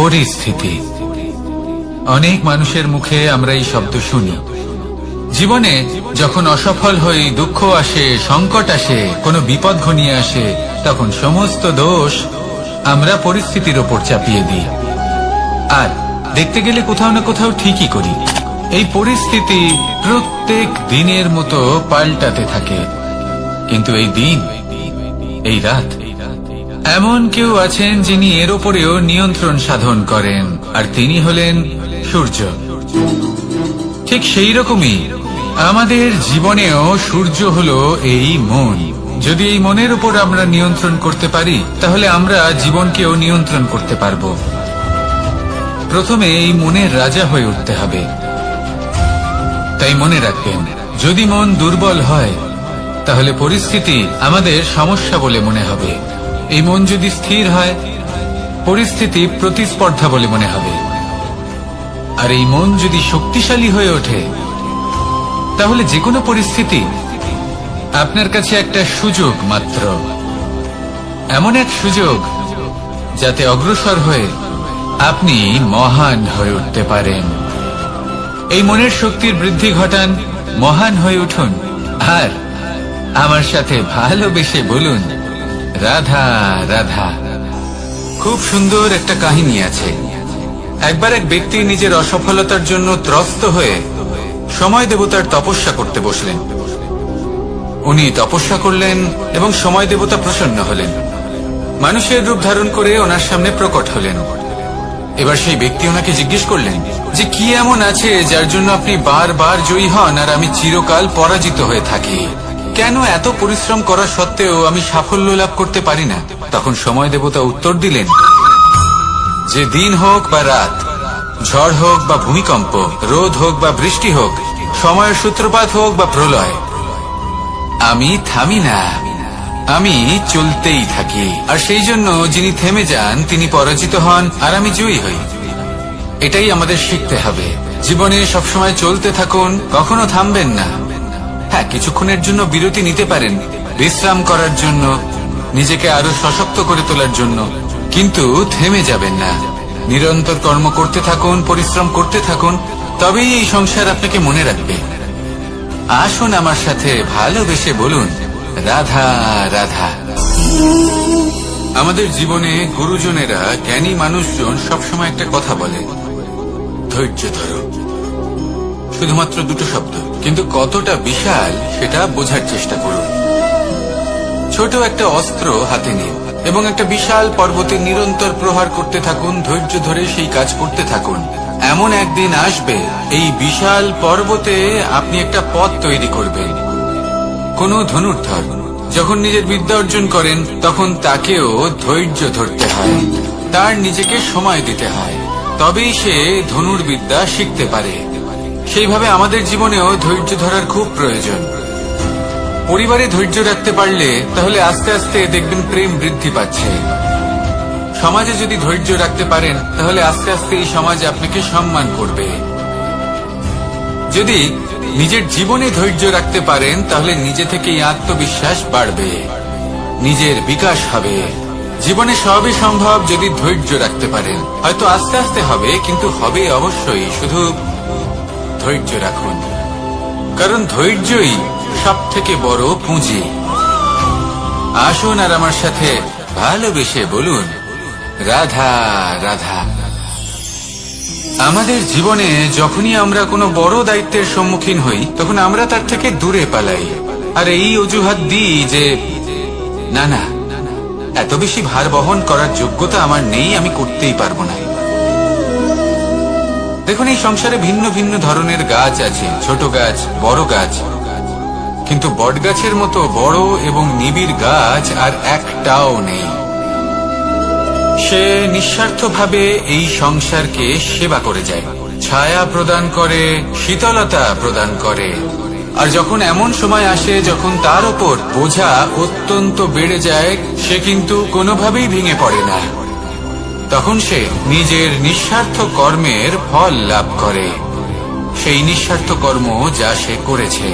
পরিস্থিতি। অনেক মানুষের মুখে আমরা এই শব্দ শুনি। জীবনে যখন অসফল হই, দুঃখ আসে, সংকট আসে, কোনো বিপদ ঘনিয়ে আসে, তখন সমস্ত দোষ আমরা পরিস্থিতির ওপর চাপিয়ে দিই। আর দেখতে গেলে কোথাও না কোথাও ঠিকই করি। এই পরিস্থিতি প্রত্যেক দিনের মতো পাল্টাতে থাকে, কিন্তু এই দিন, এই রাত, এমন কেউ আছেন যিনি এর ওপরেও নিয়ন্ত্রণ সাধন করেন, আর তিনি হলেন সূর্য। ঠিক সেই রকমই আমাদের জীবনেও সূর্য হলো এই মন। যদি এই মনের উপর আমরা নিয়ন্ত্রণ করতে পারি, তাহলে আমরা জীবনকেও নিয়ন্ত্রণ করতে পারবো। প্রথমে এই মনের রাজা হয়ে উঠতে হবে। তাই মনে রাখবেন, যদি মন দুর্বল হয়, তাহলে পরিস্থিতি আমাদের সমস্যা বলে মনে হবে। এই মন যদি স্থির হয়, পরিস্থিতি প্রতিস্পর্ধা বলে মনে হবে। আর এই মন যদি শক্তিশালী হয়ে ওঠে, তাহলে যে কোনো পরিস্থিতি আপনার কাছে একটা সুযোগ মাত্র, এমন এক সুযোগ যাতে অগ্রসর হয়ে আপনি মহান হয়ে উঠতে পারেন। এই মনের শক্তির বৃদ্ধি ঘটান, মহান হয়ে উঠুন, আর আমার সাথে ভালোবেসে বলুন, রাধা রাধা। খুব সুন্দর একটা কাহিনী আছে। একবার এক ব্যক্তি নিজের অসফলতার জন্য ত্রস্ত হয়ে সময় দেবতার তপস্যা করতে বসলেন। উনি তপস্যা করলেন এবং সময় দেবতা প্রসন্ন হলেন, মানুষের রূপ ধারণ করে ওনার সামনে প্রকট হলেন। এবার সেই ব্যক্তি ওনাকে জিজ্ঞেস করলেন যে কি এমন আছে যার জন্য আপনি বারবার জয়ী হন আর আমি চিরকাল পরাজিত হয়ে থাকি? কেন এত পরিশ্রম করা সত্ত্বেও আমি সাফল্য লাভ করতে পারি না? তখন সময় দেবতা উত্তর দিলেন যে দিন হোক বা রাত, ঝড় হোক বা ভূমিকম্প, রোদ হোক বা বৃষ্টি হোক, সময়ের সূত্রপাত হোক বা প্রলয়, আমি থামি না, আমি চলতেই থাকি। আর সেই জন্য যিনি থেমে যান তিনি পরাজিত হন আর আমি জয়ী হই। এটাই আমাদের শিখতে হবে। জীবনে সবসময় চলতে থাকুন, কখনো থামবেন না। হ্যাঁ, কিছুক্ষণের জন্য বিরতি নিতে পারেন, বিশ্রাম করার জন্য, নিজেকে আরো সশক্ত করে তোলার জন্য, কিন্তু থেমে যাবেন না। নিরন্তর কর্ম করতে থাকুন, পরিশ্রম করতে থাকুন, তবেই এই সংসার আপনাকে মনে রাখবে। আসুন আমার সাথে ভালোবেসে বলুন, রাধা রাধা। আমাদের জীবনে গুরুজনেরা, জ্ঞানী মানুষজন সবসময় একটা কথা বলে, ধৈর্য ধরো। শুধুমাত্র দুটো শব্দ, কিন্তু কতটা বিশাল সেটা বোঝার চেষ্টা করুন। ছোট একটা অস্ত্র হাতে নিন এবং একটা বিশাল পর্বতে নিরন্তর প্রহার করতে থাকুন, ধৈর্য ধরে সেই কাজ করতে থাকুন। এমন একদিন আসবে, এই বিশাল পর্বতে আপনি একটা পথ তৈরি করবেন। কোন ধনুর্ধর যখন নিজের বিদ্যা অর্জন করেন, তখন তাকেও ধৈর্য ধরতে হয়, তার নিজেকে সময় দিতে হয়, তবেই সে ধনুর্বিদ্যা শিখতে পারে। সেইভাবে আমাদের জীবনেও ধৈর্য ধরার খুব প্রয়োজন। পরিবারে ধৈর্য রাখতে পারলে তাহলে আস্তে আস্তে দেখবেন প্রেম বৃদ্ধি পাচ্ছে। সমাজে যদি ধৈর্য রাখতে পারেন, তাহলে আস্তে আস্তে এই সমাজ আপনাকে সম্মান করবে। যদি নিজের জীবনে ধৈর্য রাখতে পারেন, তাহলে নিজে থেকেই আত্মবিশ্বাস বাড়বে, নিজের বিকাশ হবে। জীবনে সবই সম্ভব যদি ধৈর্য রাখতে পারেন। হয়তো আস্তে আস্তে হবে, কিন্তু হবে অবশ্যই। শুধু ধৈর্য রাখুন, কারণ ধৈর্যই সব থেকে বড় পুঁজি। আসুন আর আমার সাথে ভালোবেসে বলুন, রাধা রাধা। আমাদের জীবনে যখনই আমরা কোনো বড় দায়িত্বের সম্মুখীন হই, তখন আমরা তার থেকে দূরে পালাই, আর এই অজুহাত দিই যে না না, এত বেশি ভার বহন করার যোগ্যতা আমার নেই, আমি করতেই পারবো না। দেখুন, এই সংসারে ভিন্ন ভিন্ন ধরনের গাছ আছে, ছোট গাছ, বড় গাছ, কিন্তু বট গাছের মতো বড় এবং নিবিড় গাছ আর একটাও নেই। সে নিঃস্বার্থভাবে এই সংসারকে সেবা করে যায়, ছায়া প্রদান করে, শীতলতা প্রদান করে। আর যখন এমন সময় আসে যখন তার ওপর বোঝা অত্যন্ত বেড়ে যায়, সে কিন্তু কোনোভাবেই ভেঙে পড়ে না। তখন সে নিজের নিঃস্বার্থ কর্মের ফল লাভ করে, সেই নিঃস্বার্থ কর্ম যা সে করেছে।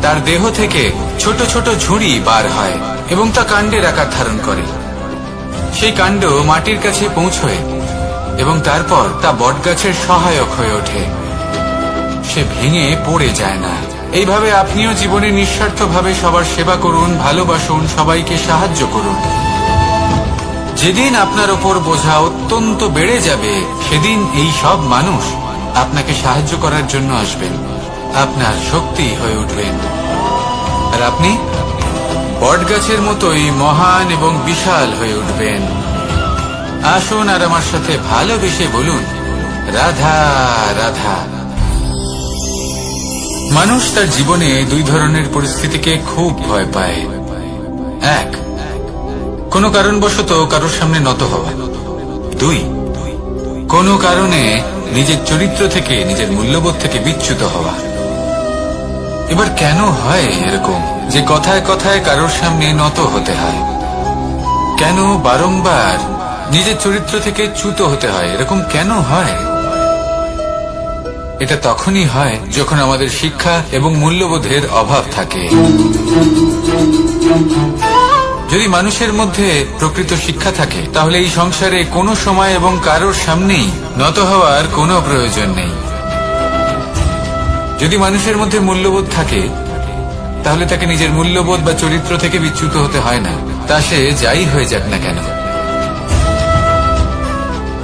তার দেহ থেকে ছোট ছোট ঝুড়ি বার হয় এবং তা কাণ্ডের আকার ধারণ করে। সেই কাণ্ড মাটির কাছে পৌঁছয় এবং তারপর তা বটগাছের সহায়ক হয়ে ওঠে। সে ভেঙে পড়ে যায় না। এইভাবে আপনিও জীবনে নিঃস্বার্থভাবে সবার সেবা করুন, ভালোবাসুন, সবাইকে সাহায্য করুন। যেদিন আপনার ওপর বোঝা অত্যন্ত বেড়ে যাবে, সেদিন এই সব মানুষ আপনাকে সাহায্য করার জন্য আসবেন, আপনার শক্তি হয়ে উঠবেন, আর আপনি বটগাছের মতোই মহান এবং বিশাল হয়ে উঠবেন। আসুন আর আমার সাথে ভালোবেসে বলুন, রাধা রাধা। মানুষ তার জীবনে দুই ধরনের পরিস্থিতিকে খুব ভয় পায়। এক, কোনো কারণবশত কারোর সামনে নত হওয়া। দুই, কোনো কারণে নিজের চরিত্র থেকে, নিজের মূল্যবোধ থেকে বিচ্যুত হওয়া। এবার কেন হয় এরকম যে কথায় কথায় কারোর সামনে নত হতে হয়? কেন বারংবার নিজের চরিত্র থেকে চ্যুত হতে হয়? এরকম কেন হয়? এটা তখনই হয় যখন আমাদের শিক্ষা এবং মূল্যবোধের অভাব থাকে। যদি মানুষের মধ্যে প্রকৃত শিক্ষা থাকে, তাহলে এই সংসারে কোনো সময় এবং কারোর সামনেই নত হওয়ার কোনো প্রয়োজন নেই। যদি মানুষের মধ্যে মূল্যবোধ থাকে, তাহলে তাকে নিজের মূল্যবোধ বা চরিত্র থেকে বিচ্যুত হতে হয় না, তা সে যাই হয়ে যাক না কেন।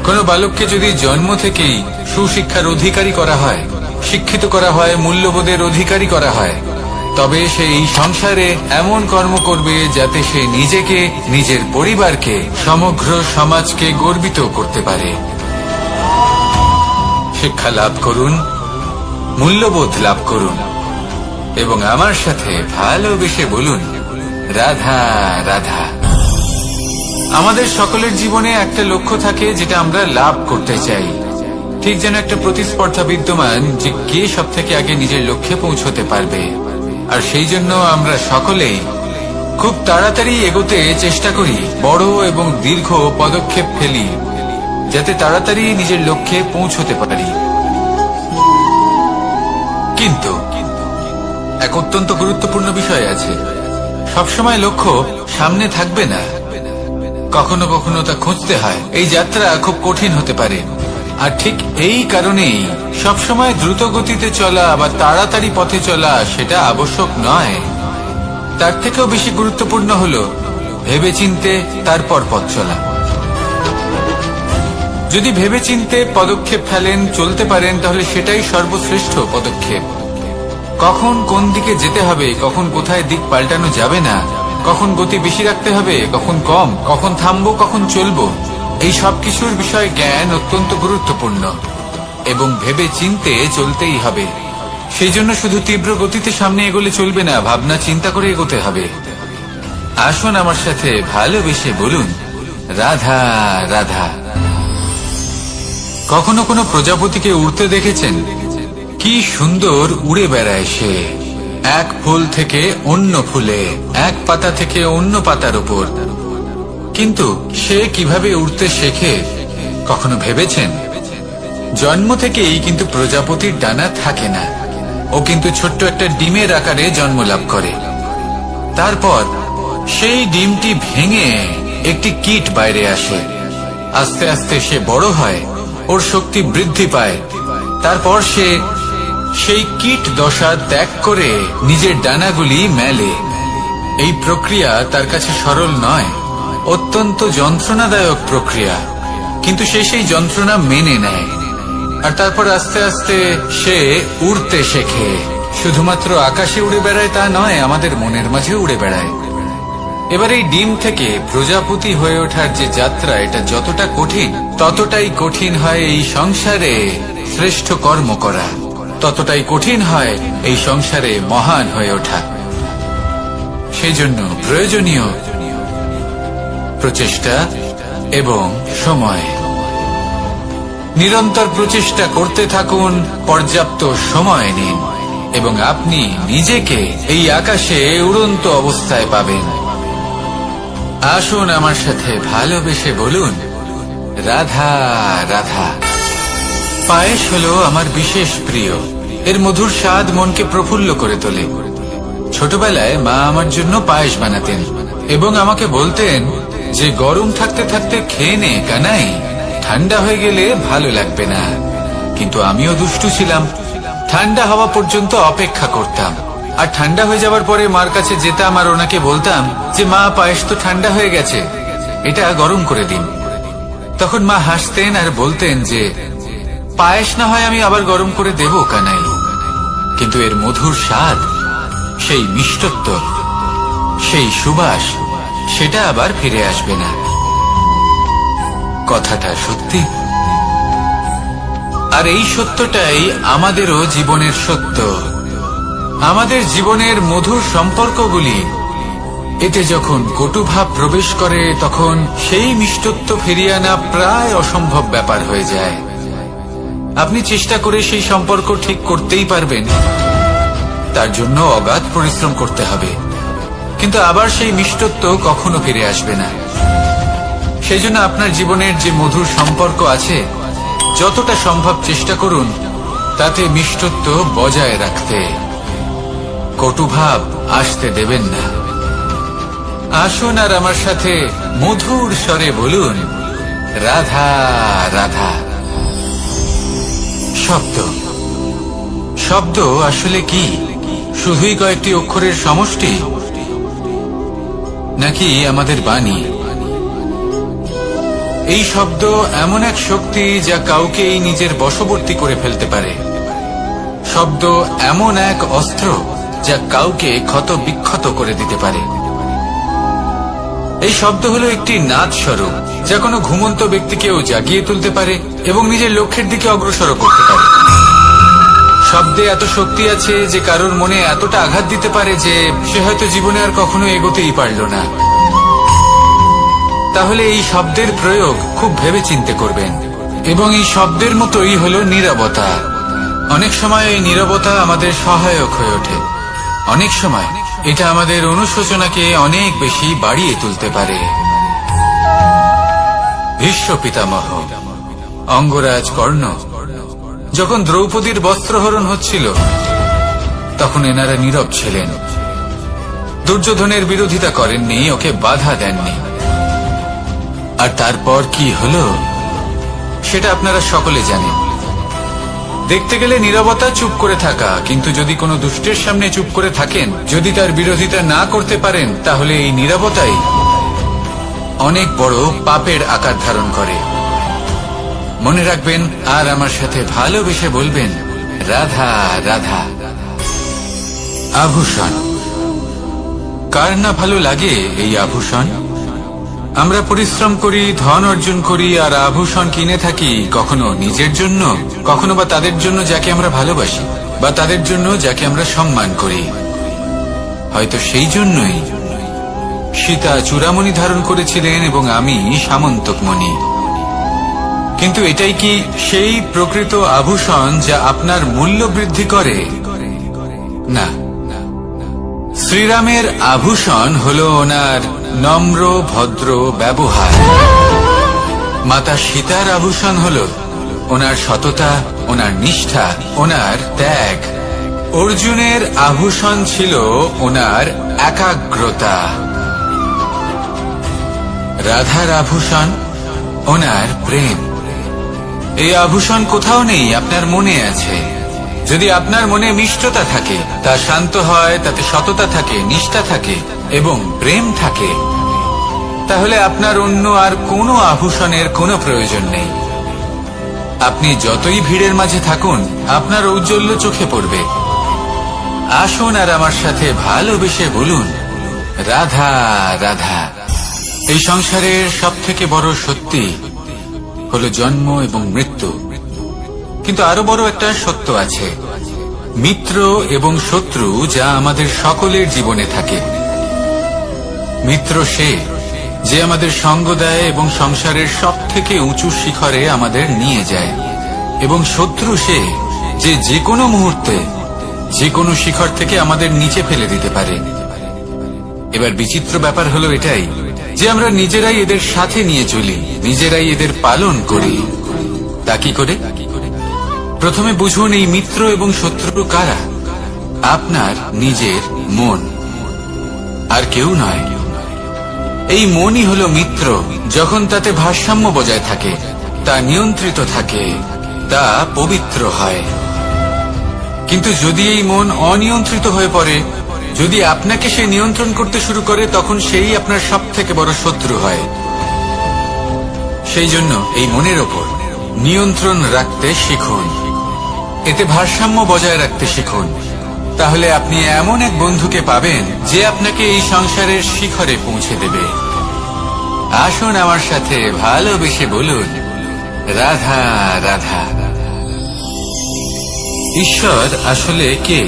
কোন বালককে যদি জন্ম থেকেই সুশিক্ষার অধিকারী করা হয়, শিক্ষিত করা হয়, মূল্যবোধের অধিকারী করা হয়, তবে সে এই সংসারে এমন কর্ম করবে যাতে সে নিজেকে, নিজের পরিবারকে, সমগ্র সমাজকে গর্বিত করতে পারে। শিক্ষা লাভ করুন, মূল্যবোধ লাভ করুন এবং আমার সাথে ভালোবেসে বলুন, রাধা রাধা। আমাদের সকলের জীবনে একটা লক্ষ্য থাকে যেটা আমরা লাভ করতে চাই। ঠিক যেন একটা প্রতিস্পর্ধা বিদ্যমান যে কে সব থেকে আগে নিজের লক্ষ্যে পৌঁছতে পারবে। আর সেই জন্য আমরা সকলেই খুব তাড়াতাড়ি এগোতে চেষ্টা করি, বড় এবং দীর্ঘ পদক্ষেপ ফেলি যাতে তাড়াতাড়ি নিজের লক্ষ্যে পৌঁছতে পারি। কিন্তু এক অত্যন্ত গুরুত্বপূর্ণ বিষয় আছে, সবসময় লক্ষ্য সামনে থাকবে না, কখনো কখনো তা খুঁজতে হয়। এই যাত্রা খুব কঠিন হতে পারে, আর ঠিক এই কারণেই সবসময় দ্রুত গতিতে চলা বা তাড়াতাড়ি পথে চলা সেটা আবশ্যক নয়। তার থেকেও বেশি গুরুত্বপূর্ণ হলো ভেবেচিন্তে তারপর পথ চলা। যদি ভেবেচিন্তে পদক্ষেপ ফেলেন, চলতে পারেন, তাহলে সেটাই সর্বশ্রেষ্ঠ পদক্ষেপ। কখন কোন দিকে যেতে হবে, কখন কোথায় দিক পাল্টানো যাবে না, কখন গতি বেশি রাখতে হবে, কখন কম, কখন থামবো, কখন চলবো, এই সব কিছুর বিষয়ে জ্ঞান অত্যন্ত গুরুত্বপূর্ণ এবং ভেবে চিন্তে চলতেই হবে। সেই জন্য শুধু তীব্র গতিতে সামনে এগোলে চলবে না, ভাবনা চিন্তা করে এগোতে হবে। আসুন আমার সাথে ভালোবেসে বলুন, রাধা রাধা। কখনো কোনো প্রজাপতিকে উড়তে দেখেছেন? কি সুন্দর উড়ে বেড়ায় সে, এক ফুল থেকে অন্য ফুলে, এক পাতা থেকে অন্য পাতার উপর। কিন্তু সে কিভাবে উড়তে শেখে কখনো ভেবেছেন? জন্ম থেকেই কিন্তু প্রজাপতির ডানা থাকে না, ও কিন্তু ছোট্ট একটা ডিমের আকারে জন্ম লাভ করে। তারপর সেই ডিমটি ভেঙে একটি কীট বাইরে আসে। আস্তে আস্তে সে বড় হয়, ওর শক্তি বৃদ্ধি পায়। তারপর সে সেই কীট দশা ত্যাগ করে নিজের ডানাগুলি মেলে। এই প্রক্রিয়া তার কাছে সরল নয়, অত্যন্ত যন্ত্রণাদায়ক প্রক্রিয়া, কিন্তু সে সেই যন্ত্রণা মেনে নেয়। আর তারপর আস্তে আস্তে সে উড়তে শেখে। শুধুমাত্র আকাশে উড়ে বেড়ায় তা নয়, আমাদের মনের মাঝে উড়ে বেড়ায়। এবার এই ডিম থেকে প্রজাপতি হয়ে ওঠার যে যাত্রা, এটা যতটা কঠিন, ততটাই কঠিন হয় এই সংসারে শ্রেষ্ঠ কর্ম করা, ততটাই কঠিন হয় এই সংসারে মহান হয়ে ওঠা। সেই জন্য প্রয়োজনীয় প্রচেষ্টা এবং সময়। নিরন্তর প্রচেষ্টা করতে থাকুন, পর্যাপ্ত সময় নিন এবং আপনি নিজেকে এই আকাশে উড়ন্ত অবস্থায় পাবেন। আসুন আমার সাথে ভালোবেসে বলুন, রাধা রাধা। পায়েস হলো আমার বিশেষ প্রিয়। এর মধুর স্বাদ মনকে প্রফুল্ল করে তোলে। ছোটবেলায় মা আমার জন্য পায়েস বানাতেন এবং আমাকে বলতেন যে গরম থাকতে থাকতে খেয়ে নে কানাই, ঠান্ডা হয়ে গেলে ভালো লাগবে না। কিন্তু আমিও দুষ্টু ছিলাম, ঠান্ডা হওয়া পর্যন্ত অপেক্ষা করতাম, আর ঠান্ডা হয়ে যাওয়ার পরে মার কাছে যেতাম আর ওনাকে বলতাম যে মা, পায়েস তো ঠান্ডা হয়ে গেছে, এটা গরম করে দিন। তখন মা হাসতেন আর বলতেন যে পায়েস না হয় আমি আবার গরম করে দেব কানাই, কিন্তু এর মধুর স্বাদ, সেই মিষ্টত্ব, সেই সুবাস, সেটা আবার ফিরে আসবে না। কথাটা সত্যি, আর এই সত্যটাই আমাদেরও জীবনের সত্য। আমাদের জীবনের মধুর সম্পর্কগুলি, এতে যখন কটুভাব প্রবেশ করে তখন সেই মিষ্টত্ব ফিরিয়ে আনা প্রায় অসম্ভব ব্যাপার হয়ে যায়। আপনি চেষ্টা করে সেই সম্পর্ক ঠিক করতেই পারবেন, তার জন্য অগাধ পরিশ্রম করতে হবে, কিন্তু আবার সেই মিষ্টত্ব কখনো ফিরে আসবে না। সেই জন্য আপনার জীবনের যে মধুর সম্পর্ক আছে, যতটা সম্ভব চেষ্টা করুন তাতে মিষ্টত্ব বজায় রাখতে। কটুভাব আসতে দেবেন না। আসুন আর আমার সাথে মধুর স্বরে বলুন, রাধা রাধা। শব্দ, শব্দ আসলে কি? শুধুই কয়েকটি অক্ষরের সমষ্টি, নাকি আমাদের বাণী? এই শব্দ এমন এক শক্তি যা কাউকেই নিজের বশবর্তী করে ফেলতে পারে। শব্দ এমন এক অস্ত্র যা কাউকে ক্ষত বিক্ষত করে দিতে পারে। এই শব্দ হলো একটি নাদ স্বরূপ, যা কোনো ঘুমন্ত ব্যক্তিকেও জাগিয়ে তুলতে পারে এবং নিজের লক্ষ্যের দিকে অগ্রসর করতে পারে। শব্দে এত শক্তি আছে যে কারোর মনে এতটা আঘাত দিতে পারে যে সে হয়তো জীবনে আর কখনো এগোতেই পারল না। তাহলে এই শব্দের প্রয়োগ খুব ভেবে চিন্তে করবেন। এবং এই শব্দের মতোই হলো নীরবতা। অনেক সময় এই নীরবতা আমাদের সহায়ক হয়ে ওঠে, অনেক সময় এটা আমাদের অনুশোচনাকে অনেক বেশি বাড়িয়ে তুলতে পারে। ভীষ্ম পিতামহ, অঙ্গরাজ কর্ণ, যখন দ্রৌপদীর বস্ত্রহরণ হচ্ছিল তখন এনারা নীরব ছিলেন। দুর্যোধনের বিরোধিতা করেননি, ওকে বাধা দেননি। আর তারপর কি হলো সেটা আপনারা সকলে জানেন। দেখতে গেলে নীরবতা চুপ করে থাকা, কিন্তু যদি কোনো দুষ্টের সামনে চুপ করে থাকেন, যদি তার বিরোধিতা না করতে পারেন, তাহলে এই নীরবতাই অনেক বড় পাপের আকার ধারণ করে। মনে রাখবেন আর আমার সাথে ভালোবেসে বলবেন, রাধা রাধা। আভূষণ, কার না ভালো লাগে এই আভূষণ? আমরা পরিশ্রম করি, ধন অর্জন করি আর আভূষণ কিনে থাকি, কখনো নিজের জন্য, কখনো বা তাদের জন্য যাকে আমরা ভালোবাসি, বা তাদের জন্য যাকে আমরা সম্মান করি। হয়তো সেই জন্যই সীতা চূড়ামণি ধারণ করেছিলেন এবং আমি সামন্তকমণি। কিন্তু এটাই কি সেই প্রকৃত আভূষণ যা আপনার মূল্য বৃদ্ধি করে? না। শ্রীরামের আভূষণ হলো ওনার নম্র ভদ্র ব্যবহার। মাতা সীতার আভূষণ হলো ওনার সততা, ওনার নিষ্ঠা, ওনার ত্যাগ। অর্জুনের আভূষণ ছিল ওনার একাগ্রতা। রাধার আভূষণ ওনার প্রেম। এই আভূষণ কোথাও নেই, আপনার মনে আছে। যদি আপনার মনে মিষ্টতা থাকে, তা শান্ত হয়, তাতে সততা থাকে, নিষ্ঠা থাকে এবং প্রেম থাকে, তাহলে আপনার অন্য আর কোনো আভূষণের কোনো প্রয়োজন নেই। আপনি যতই ভিড়ের মাঝে থাকুন, আপনার ঔজ্জ্বল্য চোখে পড়বে। আসুন আর আমার সাথে ভালোবেসে বলুন, রাধা রাধা। এই সংসারের সব থেকে বড় সত্যি হলো জন্ম এবং মৃত্যু, কিন্তু আরো বড় একটা সত্য আছে, মিত্র এবং শত্রু, যা আমাদের সকলের জীবনে থাকে। মিত্র সে যে আমাদের সঙ্গ দেয় এবং সংসারের সব থেকে উঁচু শিখরে আমাদের নিয়ে যায়, এবং শত্রু সে যে যে কোনো মুহূর্তে যে কোনো শিখর থেকে আমাদের নিচে ফেলে দিতে পারে। এবার বিচিত্র ব্যাপার হলো এটাই যে আমরা নিজেরাই এদের সাথে নিয়ে চলি, নিজেরাই এদের পালন করি। তা কি করে? প্রথমে বুঝুন এই মিত্র এবং শত্রু কারা। আপনার নিজের মন, আর কেউ নয়। এই মনই হলো মিত্র। যখন তাতে ভারসাম্য বজায় থাকে, তা নিয়ন্ত্রিত থাকে, তা পবিত্র হয়। কিন্তু যদি এই মন অনিয়ন্ত্রিত হয়ে পড়ে, যদি আপনাকে সে নিয়ন্ত্রণ করতে শুরু করে, তখন সেই আপনার সবথেকে বড় শত্রু হয়। সেই জন্য এই মনের ওপর নিয়ন্ত্রণ রাখতে শিখুন, এতে ভারসাম্য বজায় রাখতে শিখুন। তাহলে আপনি এমন এক বন্ধুকে পাবেন যে আপনাকে এই সংসারের শিখরে পৌঁছে দেবে। আসুন আমার সাথে ভালোবেসে বলুন, রাধা রাধা। ঈশ্বর আসলে কে?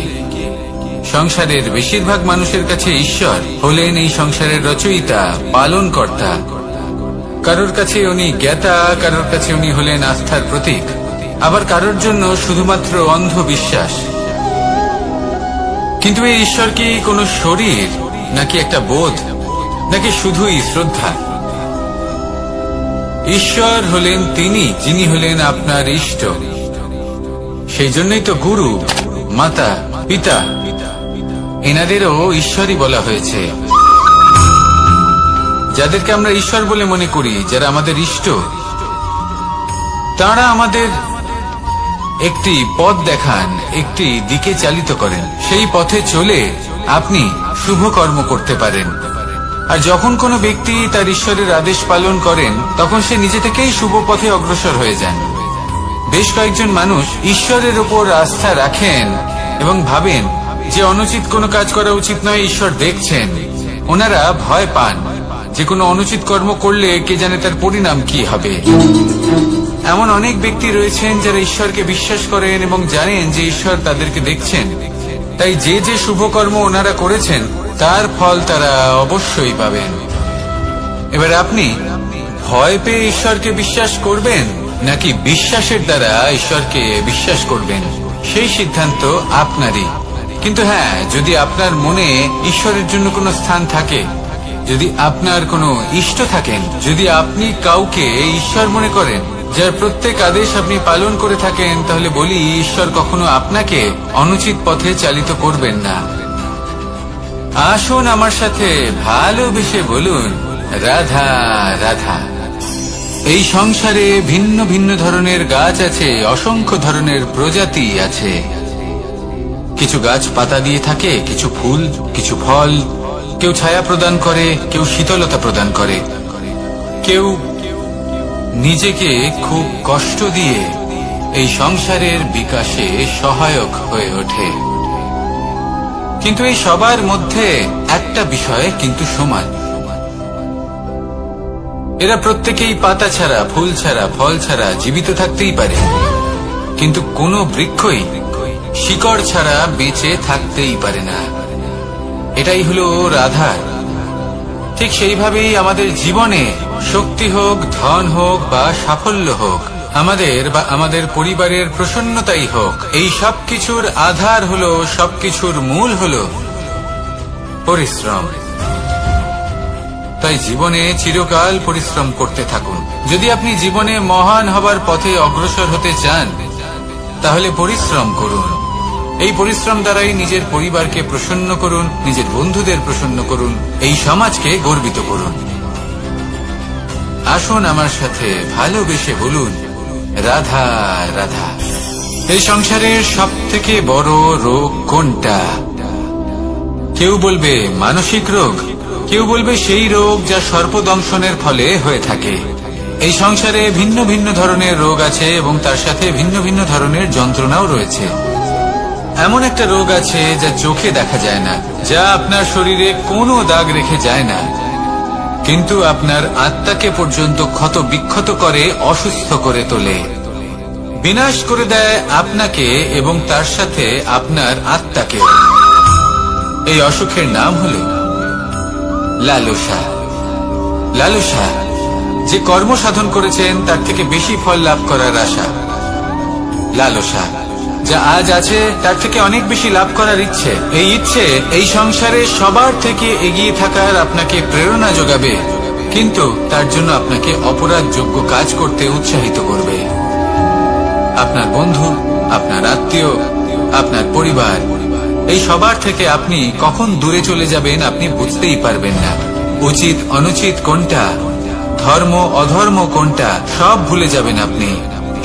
সংসারের বেশিরভাগ মানুষের কাছে ঈশ্বর হলেন এই সংসারের রচয়িতা, পালনকর্তা। কারোর কাছে উনি জ্ঞাতা, কারোর কাছে উনি হলেন আস্থার প্রতীক, আবার কারোর জন্য শুধুমাত্র অন্ধবিশ্বাস। কিন্তু এই ঈশ্বর কি কোনো শরীর, নাকি একটা বোধ, নাকি শুধুই শ্রদ্ধা? ঈশ্বর হলেন তিনি যিনি হলেন আপনার ইষ্ট। সেই জন্যই তো গুরু, মাতা, পিতা এনাদেরও ঈশ্বরই বলা হয়েছে। যাদেরকে আমরা ঈশ্বর বলে মনে করি, যারা আমাদের ইষ্ট, তারা আমাদের একটি পথ দেখান, একটি দিকে চালিত করেন। সেই পথে চলে আপনি শুভ কর্ম করতে পারেন। আর যখন কোনো ব্যক্তি তার ঈশ্বরের আদেশ পালন করেন, তখন সে নিজে থেকেই শুভ পথে অগ্রসর হয়ে যান। বেশ কয়েকজন মানুষ ঈশ্বরের উপর আস্থা রাখেন এবং ভাবেন যে অনুচিত কোনো কাজ করা উচিত নয়, ঈশ্বর দেখছেন। ওনারা ভয় পান যে কোনো অনুচিত কর্ম করলে কে জানে তার পরিণাম কি হবে। এমন অনেক ব্যক্তি রয়েছেন যারা ঈশ্বরকে বিশ্বাস করেন এবং জানেন যে ঈশ্বর তাদেরকে দেখছেন। তাই যে যে শুভ কর্ম ওনারা করেছেন তার ফল তারা অবশ্যই পাবেন। এবার আপনি ভয় পেয়ে ঈশ্বরকে বিশ্বাস করবেন, নাকি বিশ্বাসের দ্বারা ঈশ্বরকে বিশ্বাস করবেন, সেই সিদ্ধান্ত আপনারই। কিন্তু হ্যাঁ, যদি আপনার মনে ঈশ্বরের জন্য কোনো স্থান থাকে, যদি আপনার কোনো ইষ্ট থাকেন, যদি আপনি কাউকে ঈশ্বর মনে করেন, যার প্রত্যেক আদেশ আপনি পালন করে থাকেন, তাহলে বলি ঈশ্বর কখনো আপনাকে অনুচিত পথে চালিত করবেন না। আসুন আমার সাথে ভালোবেসে বলুন, রাধা রাধা। এই সংসারে ভিন্ন ভিন্ন ধরনের গাছ আছে, অসংখ্য ধরনের প্রজাতি আছে। কিছু গাছ পাতা দিয়ে থাকে, কিছু ফুল, কিছু ফল। কেউ ছায়া প্রদান করে, কেউ শীতলতা প্রদান করে, কেউ নিজেকে খুব কষ্ট দিয়ে এই সংসারের বিকাশে সহায়ক হয়ে ওঠে। কিন্তু এই সবার মধ্যে একটা বিষয় কিন্তু সমান, এরা প্রত্যেকেই পাতা ছাড়া, ফুল ছাড়া, ফল ছাড়া জীবিত থাকতেই পারে, কিন্তু কোনো বৃক্ষই শিকড় ছাড়া বেঁচে থাকতেই পারে না। এটাই হলো রাধা। ঠিক সেইভাবেই আমাদের জীবনে শক্তি হোক, ধন হোক বা সাফল্য হোক, আমাদের বা আমাদের পরিবারের প্রসন্নতাই হোক, এই সবকিছুর আধার হলো, সবকিছুর মূল হলো পরিশ্রম। তাই জীবনে চিরকাল পরিশ্রম করতে থাকুন। যদি আপনি জীবনে মহান হবার পথে অগ্রসর হতে চান, তাহলে পরিশ্রম করুন। এই পরিশ্রম দ্বারাই নিজের পরিবারকে প্রসন্ন করুন, নিজের বন্ধুদের প্রসন্ন করুন, এই সমাজকে গর্বিত করুন। আসুন আমার সাথে ভালোবেসে বলুন, রাধা রাধা। এই সংসারের সব থেকে বড় রোগ কোনটা? কেউ বলবে মানসিক রোগ, কেউ বলবে সেই রোগ যা সর্পদংশনের ফলে হয়ে থাকে। এই সংসারে ভিন্ন ভিন্ন ধরনের রোগ আছে এবং তার সাথে ভিন্ন ভিন্ন ধরনের যন্ত্রণাও রয়েছে। এমন একটা রোগ আছে যা চোখে দেখা যায় না, যা আপনার শরীরে কোনো দাগ রেখে যায় না, কিন্তু আপনার আত্মাকে পর্যন্ত ক্ষত বিক্ষত করে, অসুস্থ করে তোলে, বিনাশ করে দেয় আপনাকে এবং তার সাথে আপনার আত্মাকে। এই অসুখের নাম হলো লালসা। লালসা, যে কর্ম সাধন করেছেন তার থেকে বেশি ফল লাভ করার আশা। লালসা, যা আজ আছে তার থেকে অনেক বেশি লাভ করার ইচ্ছে। এই ইচ্ছে এই সংসারে সবার থেকে এগিয়ে থাকার আপনাকে প্রেরণা যোগাবে, কিন্তু তার জন্য আপনাকে অপরাধযোগ্য কাজ করতে উৎসাহিত করবে। আপনার বন্ধু, আপনার আত্মীয়, আপনার পরিবার, এই সবার থেকে আপনি কখন দূরে চলে যাবেন আপনি বুঝতেই পারবেন না। উচিত অনুচিত কোনটা, ধর্ম অধর্ম কোনটা, সব ভুলে যাবেন আপনি।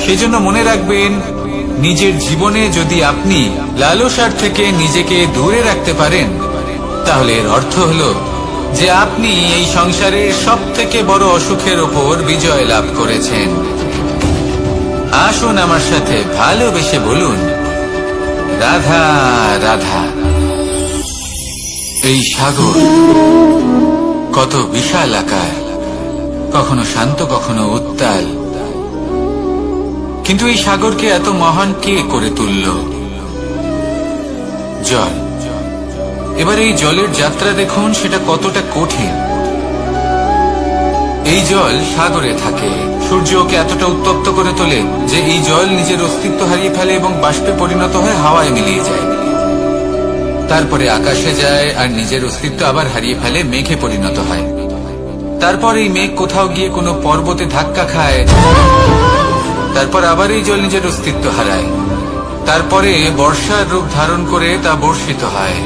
সেজন্য মনে রাখবেন, নিজের জীবনে যদি আপনি লালসার থেকে নিজেকে দূরে রাখতে পারেন, তাহলে এর অর্থ হলো যে আপনি এই সংসারের সব থেকে বড় অসুখের ওপর বিজয় লাভ করেছেন। আসুন আমার সাথে ভালোবেসে বলুন, রাধা রাধা। এই সাগর কত বিশাল আকার, কখনো শান্ত কখনো উত্তাল, কিন্তু এই সাগরকে এত মহান কে করে তুলল? জল। এবার এই জলের যাত্রা দেখুন, সেটা কতটা কঠিন। এই জল সাগরে থাকে, সূর্য ওকে এতটা উত্তপ্ত করে তোলে যে এই জল নিজের অস্তিত্ব হারিয়ে ফেলে এবং বাষ্পে পরিণত হয়ে হাওয়ায় মিলিয়ে যায়। তারপরে আকাশে যায় আর নিজের অস্তিত্ব আবার হারিয়ে ফেলে, মেঘে পরিণত হয়। তারপর এই মেঘ কোথাও গিয়ে কোনো পর্বতে ধাক্কা খায়, তারপর আবার এই জল নিজের অস্তিত্ব হারায়। তারপরে বর্ষার রূপ ধারণ করে তা বর্ষিত হয়,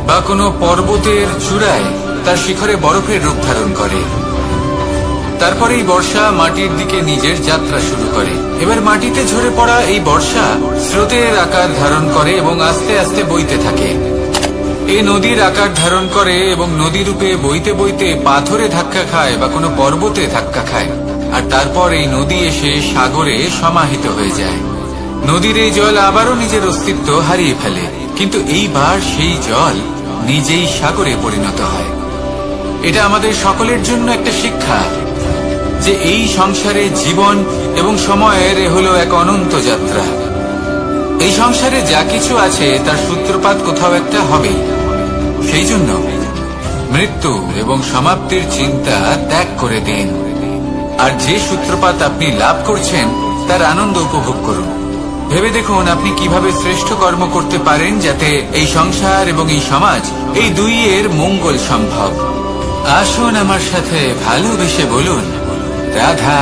বা কোনো পর্বতের চূড়ায় তার শিখরে বরফের রূপ ধারণ করে। তারপরে এই বর্ষা মাটির দিকে নিজের যাত্রা শুরু করে। এবার মাটিতে ঝরে পড়া এই বর্ষা স্রোতের আকার ধারণ করে এবং আস্তে আস্তে বইতে থাকে। এই নদীর আকার ধারণ করে এবং নদী রূপে বইতে বইতে পাথরে ধাক্কা খায় বা কোনো পর্বতে ধাক্কা খায়, আর তারপর এই নদী এসে সাগরে সমাহিত হয়ে যায়। নদীর এই জল আবারও নিজের অস্তিত্ব হারিয়ে ফেলে, কিন্তু এইবার সেই জল নিজেই সাগরে পরিণত হয়। এটা আমাদের সকলের জন্য একটা শিক্ষা যে এই সংসারে জীবন এবং সময়ের হলো এক অনন্ত যাত্রা। এই সংসারে যা কিছু আছে তার সূত্রপাত কোথাও একটা হবেই। সেই জন্য মৃত্যু এবং সমাপ্তির চিন্তা ত্যাগ করে দিন, আর যে সূত্রপাত আপনি লাভ করছেন তার আনন্দ উপভোগ করুন। ভেবে দেখুন আপনি কিভাবে শ্রেষ্ঠ কর্ম করতে পারেন যাতে এই সংসার এবং এই সমাজ, এই দুইয়ের মঙ্গল সম্ভব। আসুন আমার সাথে ভালোবেসে বলুন, রাধা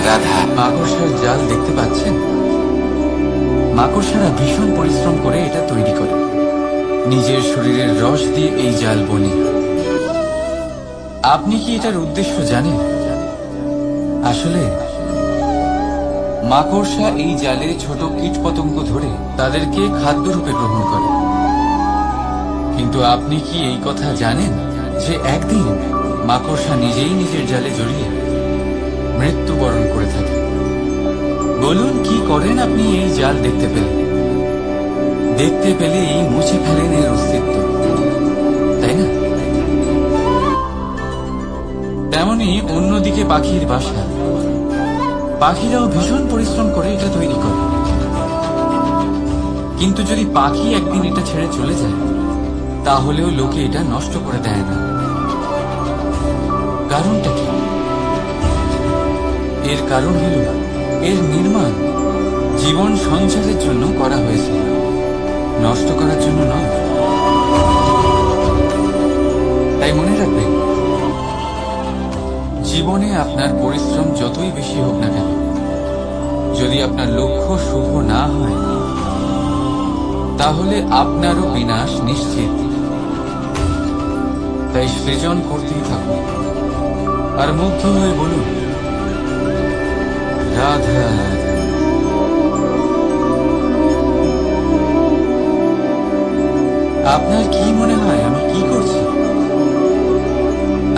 রাধা। মাকড়সার জাল দেখতে পাচ্ছেন? মাকড়সারা ভীষণ পরিশ্রম করে এটা তৈরি করে, নিজের শরীরের রস দিয়ে এই জাল বনে। আপনি কি এটার উদ্দেশ্য জানেন? আসলে মাকড়সা এই জালে ছোট কীটপতঙ্গ ধরে তাদেরকে খাদ্যরূপে গ্রহণ করে। কিন্তু আপনি কি এই কথা জানেন যে একদিন মাকড়সা নিজেই নিজের জালে জড়িয়ে মৃত্যুবরণ করে থাকে? বলুন, কি করেন আপনি এই জাল দেখতে পেলে? দেখতে পেলেই মুছে ফেলেন এর অস্তিত্ব, তাই না? তেমনি অন্যদিকে পাখির বাসা, পাখিরাও ভীষণ পরিশ্রম করে এটা তৈরি করে। কিন্তু যদি পাখি একদিন এটা ছেড়ে চলে যায়, তাহলেও লোকে এটা নষ্ট করে দেয় না। কারণটা কি? এর কারণ হল এর নির্মাণ জীবন সঞ্চারের জন্য করা হয়েছে, নষ্ট করার জন্য নয়। তাই মনে রাখবেন, জীবনে আপনার পরিশ্রম যতই বেশি হোক না কেন, যদি আপনার লক্ষ্য শুভ না হয়, তাহলে আপনারও বিনাশ নিশ্চিত। তাই সৃজন করতেই থাকুন আর মুগ্ধ হয়ে বলুন, রাধা রাধা। আপনার কি মনে হয় আমি কি করছি?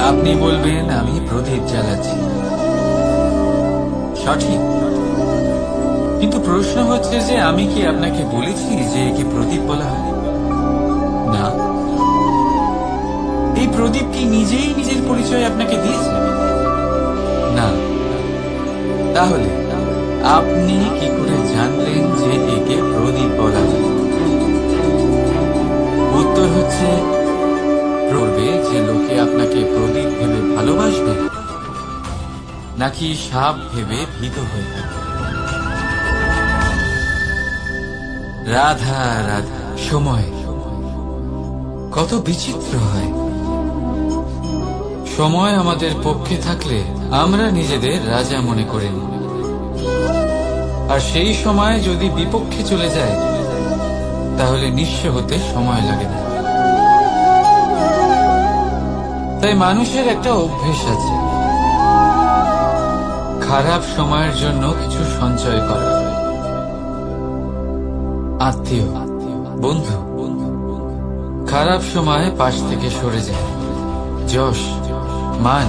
আপনি বলবেন আমি প্রদীপ জ্বালাচ্ছি। সঠিক, কিন্তু প্রশ্ন হচ্ছে যে আমি কি আপনাকে বলেছি যে একে প্রদীপ বলা হয়? না। এই প্রদীপ কি নিজেই নিজের পরিচয় আপনাকে দিয়েছে? না। তাহলে আপনি কি করে জানলেন যে একে প্রদীপ বলা হয়? উত্তর হচ্ছে, করবে যে লোকে আপনাকে প্রদীপ ভেবে ভালোবাসবে, নাকি সাপ ভেবে ভীত হয়ে থাকবে। রাধা রাধা। সময় কত বিচিত্র হয়। সময় আমাদের পক্ষে থাকলে আমরা নিজেদের রাজা মনে করি, আর সেই সময় যদি বিপক্ষে চলে যায়, তাহলে নিঃস্ব হতে সময় লাগে না। তাই মানুষের একটা অভ্যেস আছে, খারাপ সময়ের জন্য কিছু সঞ্চয় করা। আত্মীয়, বন্ধু খারাপ সময়ে পাশ থেকে সরে যায়। যশ, মান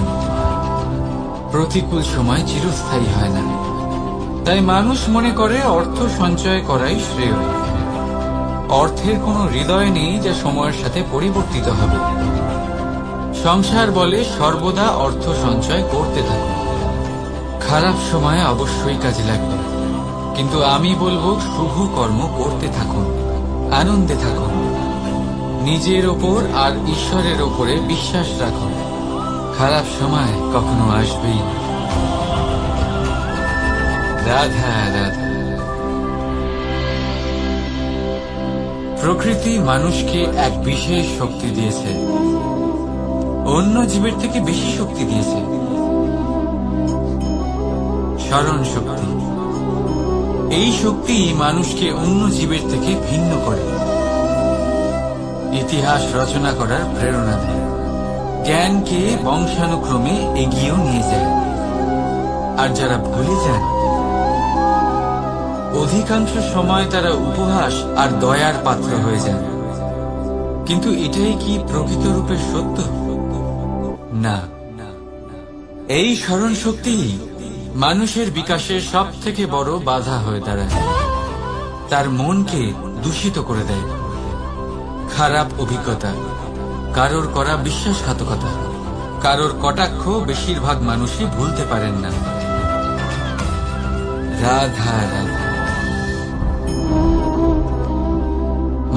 প্রতিকূল সময় চিরস্থায়ী হয় না। তাই মানুষ মনে করে অর্থ সঞ্চয় করাই শ্রেয়। অর্থের কোনো হৃদয় নেই যা সময়ের সাথে পরিবর্তিত হবে। সংসার বলে সর্বদা অর্থ সঞ্চয় করতে থাকুন, খারাপ সময়ে অবশ্যই কাজে লাগবে। কিন্তু আমি বলবো শুভ কর্ম করতে থাকুন, আনন্দে থাকুন, নিজের ওপর আর ঈশ্বরের ওপরে বিশ্বাস রাখুন। খারাপ সময় কখনো আসবেই না। রাধা রাধা। প্রকৃতি মানুষকে এক বিশেষ শক্তি দিয়েছে, অন্য জীবের থেকে বেশি শক্তি দিয়েছে। স্মরণ শক্তি। এই শক্তি মানুষকে অন্য জীবের থেকে ভিন্ন করে, ইতিহাস রচনা করার প্রেরণা দেয়, জ্ঞানকে বংশানুক্রমে এগিয়েও নিয়ে যায়। আর যারা ভুলে যান, অধিকাংশ সময় তারা উপহাস আর দয়ার পাত্র হয়ে যান। কিন্তু এটাই কি প্রকৃত রূপে সত্য? না। এই স্মরণ শক্তি মানুষের বিকাশের সব থেকে বড় বাধা হয়ে দাঁড়ায়, তার মনকে দূষিত করে দেয়। খারাপ অভিজ্ঞতা, কারোর করা বিশ্বাসঘাতকতা, কারোর কটাক্ষ বেশিরভাগ মানুষই ভুলতে পারেন না। রাধা রাধা।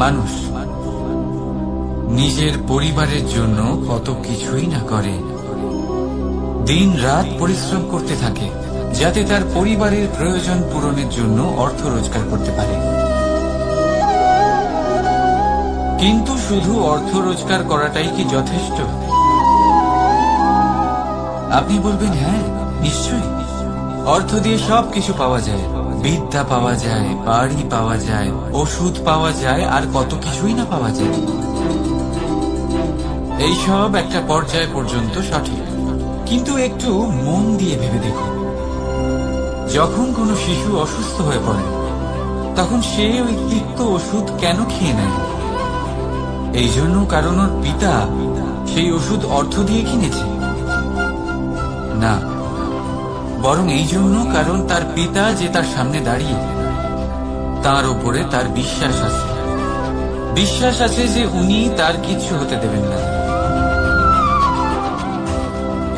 মানুষ নিজের পরিবারের জন্য কত কিছুই না করে, দিন রাত পরিশ্রম করতে থাকে যাতে তার পরিবারের প্রয়োজন পূরণের জন্য অর্থ রোজগার করতে পারে। কিন্তু শুধু অর্থ রোজগার করাটাই কি যথেষ্ট? আপনি বলবেন হ্যাঁ, নিশ্চয়ই। অর্থ দিয়ে সবকিছু পাওয়া যায়, বিদ্যা পাওয়া যায়, বাড়ি পাওয়া যায়, ওষুধ পাওয়া যায়, আর কত কিছুই না পাওয়া যায়। এইসব একটা পর্যায় পর্যন্ত সঠিক, কিন্তু একটু মন দিয়ে ভেবে দেখুন, যখন কোনো শিশু অসুস্থ হয়ে পড়ে তখন সে ওই তিক্ত ওষুধ কেন খেয়ে নেয়? এই জন্য কারণ ওর পিতা সেই ওষুধ অর্থ দিয়ে কিনেছে? না, বরং এই জন্য কারণ তার পিতা যে তার সামনে দাঁড়িয়ে, তার উপরে তার বিশ্বাস আছে। বিশ্বাস আছে যে উনি তার কিচ্ছু হতে দেবেন না।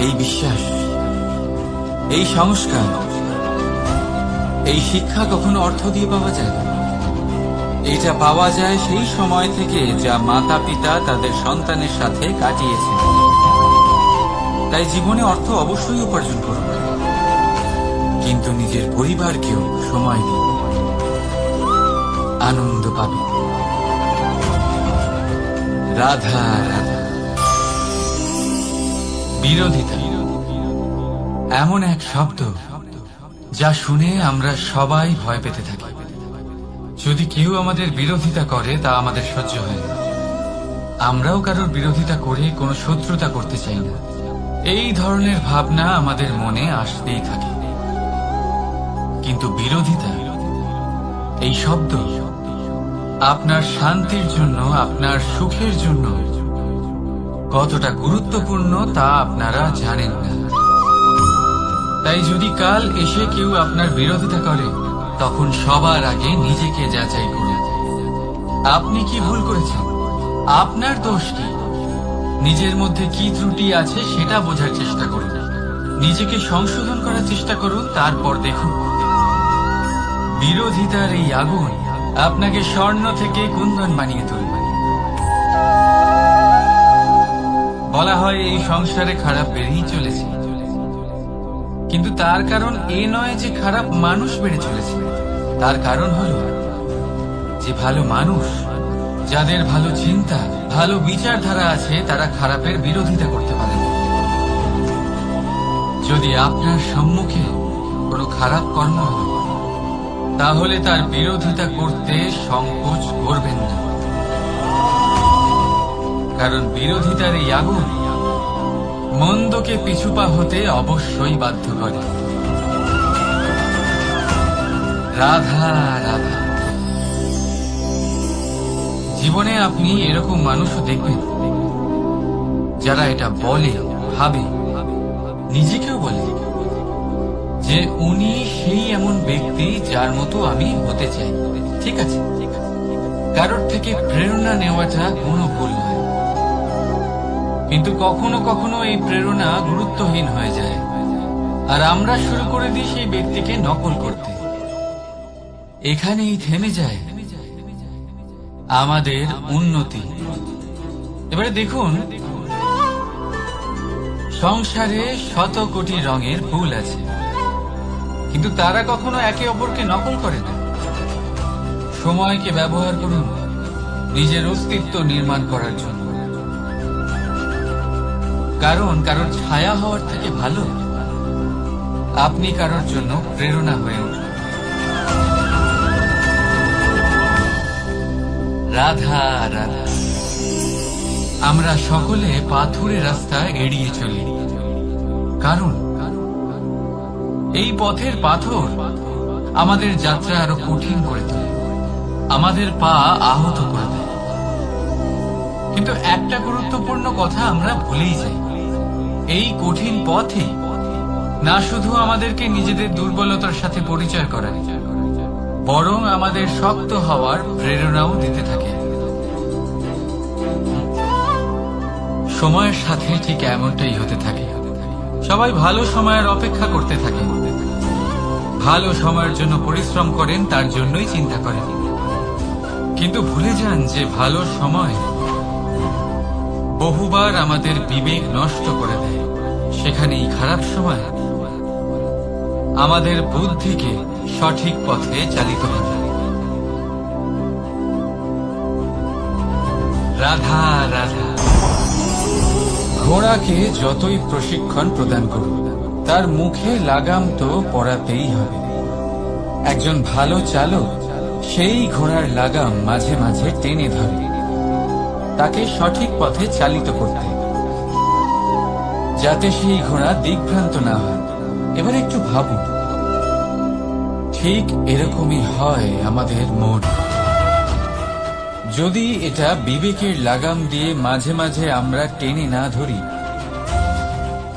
এই বিশ্বাস, এই সংস্কার, এই শিক্ষা কখনো অর্থ দিয়ে পাওয়া যায় না। এটা পাওয়া যায় সেই সময় থেকে যা মাতা পিতা তাদের সন্তানের সাথে কাটিয়েছে। তাই জীবনে অর্থ অবশ্যই উপার্জন করুন, কিন্তু নিজের পরিবারকেও সময় দিন, আনন্দ পাবে। রাধা রাধা। বিরোধিতা এমন এক শব্দ যা শুনে আমরা সবাই ভয় পেতে থাকি। যদি কেউ আমাদের বিরোধিতা করে তা আমাদের সহ্য হয় না। আমরাও কারোর বিরোধিতা করে কোনো শত্রুতা করতে চাই না। এই ধরনের ভাবনা আমাদের মনে আসতেই থাকে। কিন্তু বিরোধিতা, এই শব্দ আপনার শান্তির জন্য, আপনার সুখের জন্য কতটা গুরুত্বপূর্ণ তা আপনারা জানেন না। তাই যদি কাল এসে কেউ আপনার বিরোধিতা করে, তখন সবার আগে নিজেকে যাচাই করুন। আপনি কি ভুল করেছেন? আপনার দোষ কি? নিজের মধ্যে কি ত্রুটি আছে সেটা বোঝার চেষ্টা করুন, নিজেকে সংশোধন করার চেষ্টা করুন, তারপর দেখুন বিরোধিতার এই আগুন আপনাকে স্বর্ণ থেকে কুন্দন বানিয়ে তুলবে। বলা হয় এই সংসারে খারাপ বেড়েই চলেছে, কিন্তু তার কারণ এ নয় যে খারাপ মানুষ বেড়ে চলেছে। তার কারণ হলো যে ভালো মানুষ, যাদের ভালো চিন্তা, ভালো বিচারধারা আছে, তারা খারাপের বিরোধিতা করতে পারে। যদি আপনার সম্মুখে কোনো খারাপ কর্ম হয়, তাহলে তার বিরোধিতা করতে সংকোচ করবেন না, কারণ বিরোধিতার এই আগুন মন্দকে পিছুপা হতে অবশ্যই বাধ্য করে। রাধা রাধা। জীবনে আপনি এরকম মানুষও দেখবেন যারা এটা বলে, ভাবে, নিজেকেও বলে যে উনি সেই এমন ব্যক্তি যার মতো আমি হতে চাই। ঠিক আছে, কারোর থেকে প্রেরণা নেওয়াটা কোনো ভুল নয়, কিন্তু কখনো কখনো এই প্রেরণা গুরুত্বহীন হয়ে যায় আর আমরা শুরু করে দিই সেই ব্যক্তিকে নকল করতে। এখানেই থেমে যায় আমাদের উন্নতি। এবারে দেখুন, সংসারে শত কোটি রঙের ফুল আছে, কিন্তু তারা কখনো একে অপরকে নকল করে না। সময়কে ব্যবহার করুন নিজের অস্তিত্ব নির্মাণ করার জন্য, কারণ কারোর ছায়া হওয়ার থেকে ভালো আপনি কারোর জন্য প্রেরণা হয়ে উঠুন। রাধা রাধা। আমরা সকলে পাথুরে রাস্তা এড়িয়ে চলি, কারণ এই পথের পাথর আমাদের যাত্রা আরো কঠিন করে তোলে, আমাদের পা আহত করে দেয়। কিন্তু একটা গুরুত্বপূর্ণ কথা আমরা ভুলেই যাই, এই কঠিন পথে না শুধু আমাদেরকে নিজেদের দুর্বলতার সাথে পরিচয় করায়, বরং আমাদের শক্ত হওয়ার প্রেরণাও দিতে থাকে। সময়ের সাথে ঠিক এমনটাই হতে থাকে। সবাই ভালো সময়ের অপেক্ষা করতে থাকে, ভালো সময়ের জন্য পরিশ্রম করেন, তার জন্যই চিন্তা করেন, কিন্তু ভুলে যান যে ভালো সময় বহুবার আমাদের বিবেক নষ্ট করে দেয়। সেখানেই খারাপ সময় আমাদের বুদ্ধিকে সঠিক পথে চালিত করে। রাধা রাধা। ঘোড়াকে যতই প্রশিক্ষণ প্রদান করুন, তার মুখে লাগাম তো পরাতেই হবে। একজন ভালো চালক সেই ঘোড়ার লাগাম মাঝে মাঝে টেনে ধরে, তাকে সঠিক পথে চালিত করতে, যাতে সেই ঘোড়া দিকভ্রান্ত না হয়। এবার একটু ভাবুন, ঠিক এরকমই হয় আমাদের মন। যদি এটা বিবেকের লাগাম দিয়ে মাঝে মাঝে আমরা টেনে না ধরি,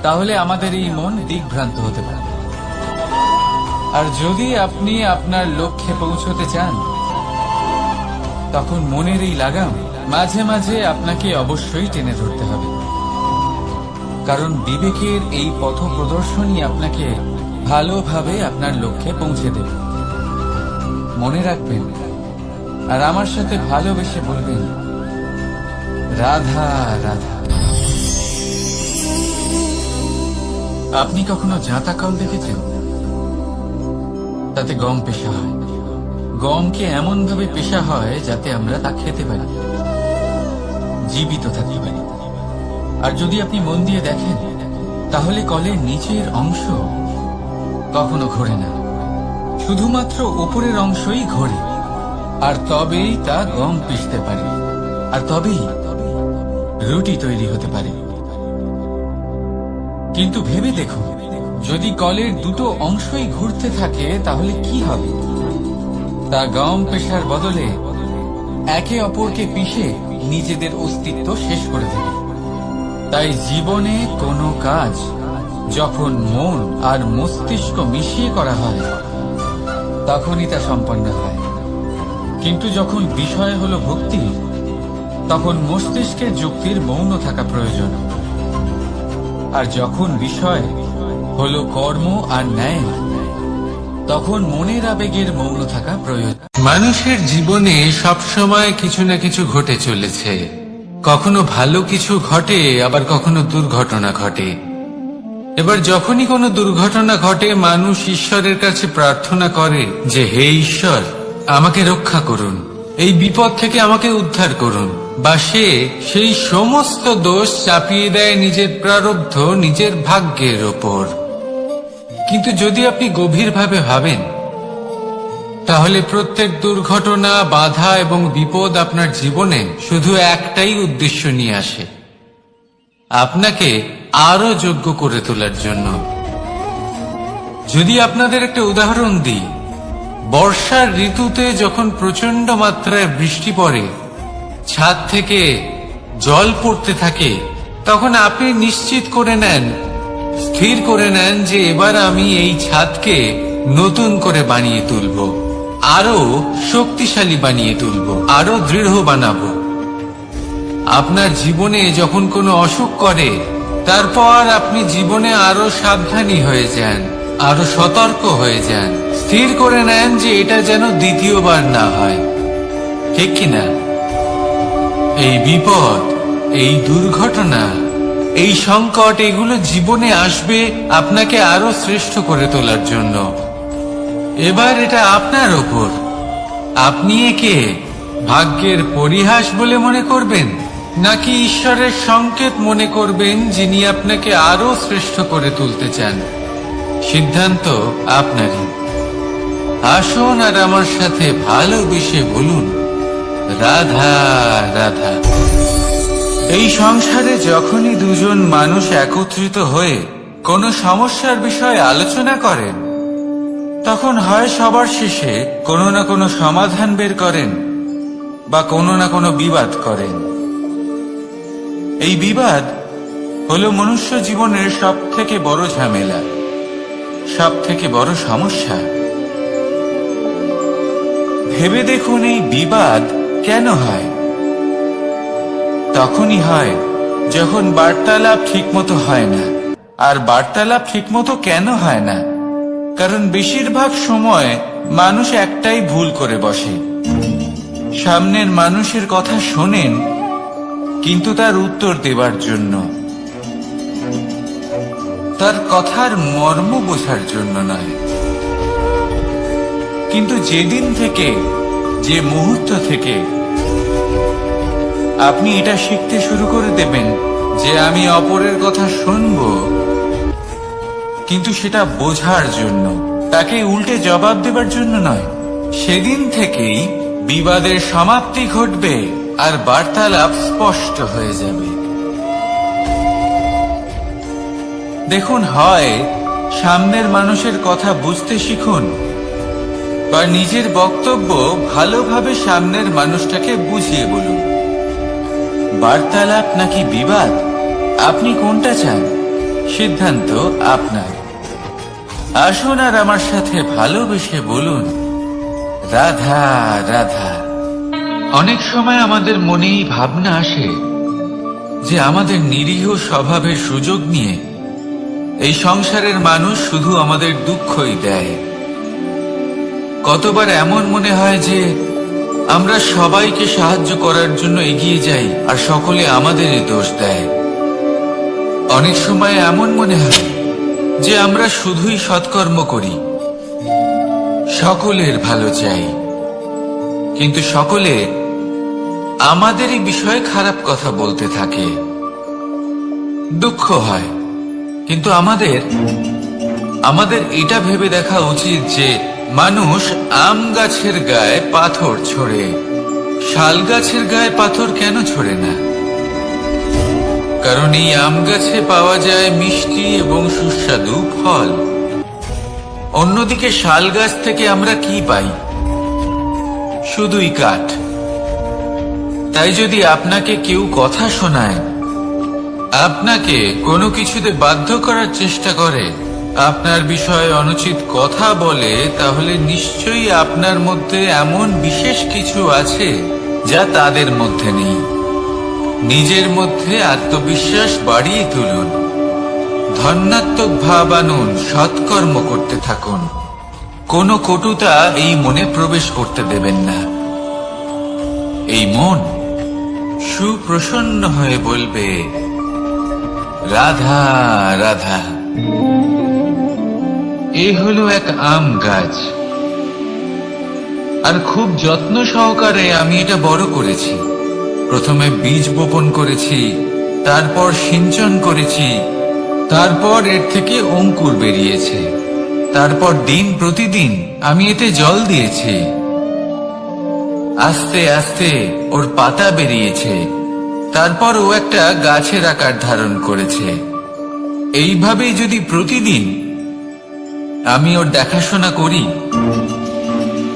তাহলে আমাদের এই মন দিকভ্রান্ত হতে পারে। আর যদি আপনি আপনার লক্ষ্যে পৌঁছতে চান, তখন মনের এই লাগাম মাঝে মাঝে আপনাকে অবশ্যই টেনে ধরতে হবে, কারণ বিবেকের এই পথ প্রদর্শনই আপনাকে ভালোভাবে আপনার লক্ষ্যে পৌঁছে দেবে। মনে রাখবেন আর আমার সাথে ভালোবেসে বলবেন, রাধা রাধা। আপনি কখনো জাঁতা কল দেখেছেন? তাতে গম পেশা হয়। গমকে এমন ভাবে পেশা হয় যাতে আমরা তা খেতে পারি, জীবিত থাকতে পারি। আর যদি আপনি মন দিয়ে দেখেন, তাহলে কলের নিচের অংশ কখনো ঘোরে না, শুধুমাত্র উপরের অংশই ঘোরে। আর তবেই তা গম পিষতে পারে, আর তবেই রুটি তৈরি হতে পারে। কিন্তু ভেবে দেখুন, যদি কলের দুটো অংশই ঘুরতে থাকে, তাহলে কি হবে? তা গম পেশার বদলে একে অপরকে পিষে নিজেদের অস্তিত্ব শেষ করে দেবে। তাই জীবনে কোনো কাজ যখন মন আর মস্তিষ্ক মিশিয়ে করা হয়, তখনই তা সম্পন্ন হয়। কিন্তু যখন বিষয় হলো ভক্তি, তখন মস্তিষ্কের যুক্তির মৌন থাকা প্রয়োজন। আর যখন বিষয় হলো কর্ম আর ন্যায়, তখন মনের আবেগের মৌন থাকা প্রয়োজন। মানুষের জীবনে সবসময় কিছু না কিছু ঘটে চলেছে। কখনো ভালো কিছু ঘটে, আবার কখনো দুর্ঘটনা ঘটে। এবার যখনই কোনো দুর্ঘটনা ঘটে, মানুষ ঈশ্বরের কাছে প্রার্থনা করে যে, হে ঈশ্বর, আমাকে রক্ষা করুন, এই বিপদ থেকে আমাকে উদ্ধার করুন। বা সে সেই সমস্ত দোষ চাপিয়ে দেয় নিজের প্রারব্ধ, নিজের ভাগ্যের ওপর। কিন্তু যদি আপনি গভীরভাবে ভাবেন, তাহলে প্রত্যেক দুর্ঘটনা, বাধা এবং বিপদ আপনার জীবনে শুধু একটাই উদ্দেশ্য নিয়ে আসে, আপনাকে আরো যোগ্য করে তোলার জন্য। যদি আপনাদের একটা উদাহরণ দিই, বর্ষার ঋতুতে যখন প্রচন্ড মাত্রায় বৃষ্টি পড়ে, ছাদ থেকে জল পড়তে থাকে, তখন আপনি নিশ্চিত করে নেন, স্থির করে নেন যে এবার আমি এই ছাদকে নতুন করে বানিয়ে তুলব, আরো শক্তিশালী বানিয়ে তুলব, আরো দৃঢ় বানাবো। আপনার জীবনে যখন কোনো অসুখ করে, তারপর আপনি জীবনে আরো সাবধানী হয়ে যান, আরো সতর্ক হয়ে যান, স্থির করে নেন যে এটা যেন দ্বিতীয়বার না হয়, ঠিক কিনা? এই বিপদ, এই দুর্ঘটনা, এই সংকট, এগুলো জীবনে আসবে আপনাকে আরো শ্রেষ্ঠ করে তোলার জন্য। এবার এটা আপনার ওপর। আপনি একে ভাগ্যের পরিহাস বলে মনে করবেন, নাকি ঈশ্বরের সংকেত মনে করবেন, যিনি আপনাকে আরো শ্রেষ্ঠ করে তুলতে চান? সিদ্ধান্ত আপনারই। আসুন আর আমার সাথে ভালোবেসে বলুন, রাধা রাধা। এই সংসারে যখনই দুজন মানুষ একত্রিত হয়ে কোনো সমস্যার বিষয়ে আলোচনা করেন, তখন হয় সবার শেষে কোনো না কোনো সমাধান বের করেন বা কোনো না কোনো বিবাদ করেন। এই বিবাদ হলো মনুষ্য জীবনের সব থেকে বড় ঝামেলা, সব থেকে বড় সমস্যা। ভেবে দেখুন, এই বিবাদ কেন হয়? তখনই হয় যখন বার্তালাপ ঠিকমতো হয় না। আর বার্তালাপ ঠিকমতো কেন হয় না? কারণ বেশিরভাগ সময় মানুষ একটাই ভুল করে বসে। সামনের মানুষের কথা শোনেন, কিন্তু তার উত্তর দেবার জন্য, তার কথার মর্ম বোঝার জন্য নয়। কিন্তু যেদিন থেকে, যে মুহূর্ত থেকে আপনি এটা শিখতে শুরু করে দেবেন যে আমি অপরের কথা শুনব, কিন্তু সেটা বোঝার জন্য, তাকে উল্টে জবাব দেবার জন্য নয়, সেদিন থেকেই বিবাদের সমাপ্তি ঘটবে আর বার্তালাপ স্পষ্ট হয়ে যাবে। দেখুন, হয় সামনের মানুষের কথা বুঝতে শিখুন, বা নিজের বক্তব্য ভালোভাবে সামনের মানুষটাকে বুঝিয়ে বলুন। বার্তালাপ নাকি বিবাদ, আপনি কোনটা চান? সিদ্ধান্ত আপনার। আসুন আর আমার সাথে ভালোবেসে বলুন, রাধা রাধা। অনেক সময় আমাদের মনেই ভাবনা আসে যে আমাদের নিরীহ স্বভাবের সুযোগ নিয়ে এই সংসারের মানুষ শুধু আমাদের দুঃখই দেয়। কতবার এমন মনে হয় যে আমরা সবাইকে সাহায্য করার জন্য এগিয়ে যাই আর সকলে আমাদেরই দোষ দেয়। অনেক সময় এমন মনে হয় যে আমরা শুধুই সৎকর্ম করি, সকলের ভালো চাই, কিন্তু সকলে আমাদেরই বিষয়ে খারাপ কথা বলতে থাকে। দুঃখ হয়, কিন্তু আমাদের এটা ভেবে দেখা উচিত যে মানুষ আম গাছের গায়ে পাথর ছোড়ে, শাল গাছের গায়ে পাথর কেন ছোড়ে না? কারণ এই আম গাছে পাওয়া যায় মিষ্টি এবং সুস্বাদু ফল। অন্যদিকে শাল গাছ থেকে আমরা কি পাই? শুধুই কাঠ। তাই যদি আপনাকে কেউ কথা শোনায়, আপনাকে কোনো কিছুতে বাধ্য করার চেষ্টা করে, আপনার বিষয়ে অনুচিত কথা বলে, তাহলে নিশ্চয়ই আপনার মধ্যে এমন বিশেষ কিছু আছে যা তাদের মধ্যে নেই। নিজের মধ্যে আত্মবিশ্বাস বাড়িয়ে তুলুন, ধন্যাত্মক ভাব আনুন, সৎকর্ম করতে থাকুন। কোনো কটুতা এই মনে প্রবেশ করতে দেবেন না। এই মন সুপ্রসন্ন হয়ে বলবে, রাধা রাধা। এ হলো এক আম গাছ, আর খুব যত্ন সহকারে আমি এটা বড় করেছি। প্রথমে বীজ বপন করেছি, তারপর সিঞ্চন করেছি, তারপর এর থেকে অঙ্কুর বেরিয়েছে, তারপর দিন প্রতিদিন আমি এতে জল দিয়েছি। আস্তে আস্তে ওর পাতা বেরিয়েছে, তারপর ও একটা গাছের আকার ধারণ করেছে। এইভাবেই যদি প্রতিদিন আমি ওর দেখাশোনা করি,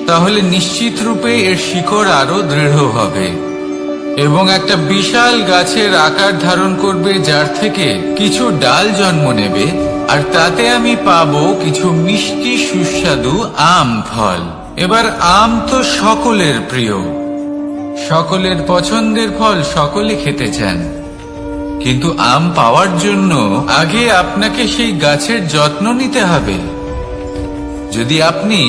তাহলে নিশ্চিত রূপে এর শিকড় আরো দৃঢ় হবে এবং একটা বিশাল গাছের আকার ধারণ করবে, যার থেকে কিছু ডাল জন্ম নেবে, আর তাতে আমি পাবো কিছু মিষ্টি সুস্বাদু আম ফল। এবার আম তো সকলের প্রিয়, সকলের পছন্দের ফল, সকলে খেতে চান। কিন্তু আম পাওয়ার জন্য আগে আপনাকে সেই গাছের যত্ন নিতে হবে। যদি আপনি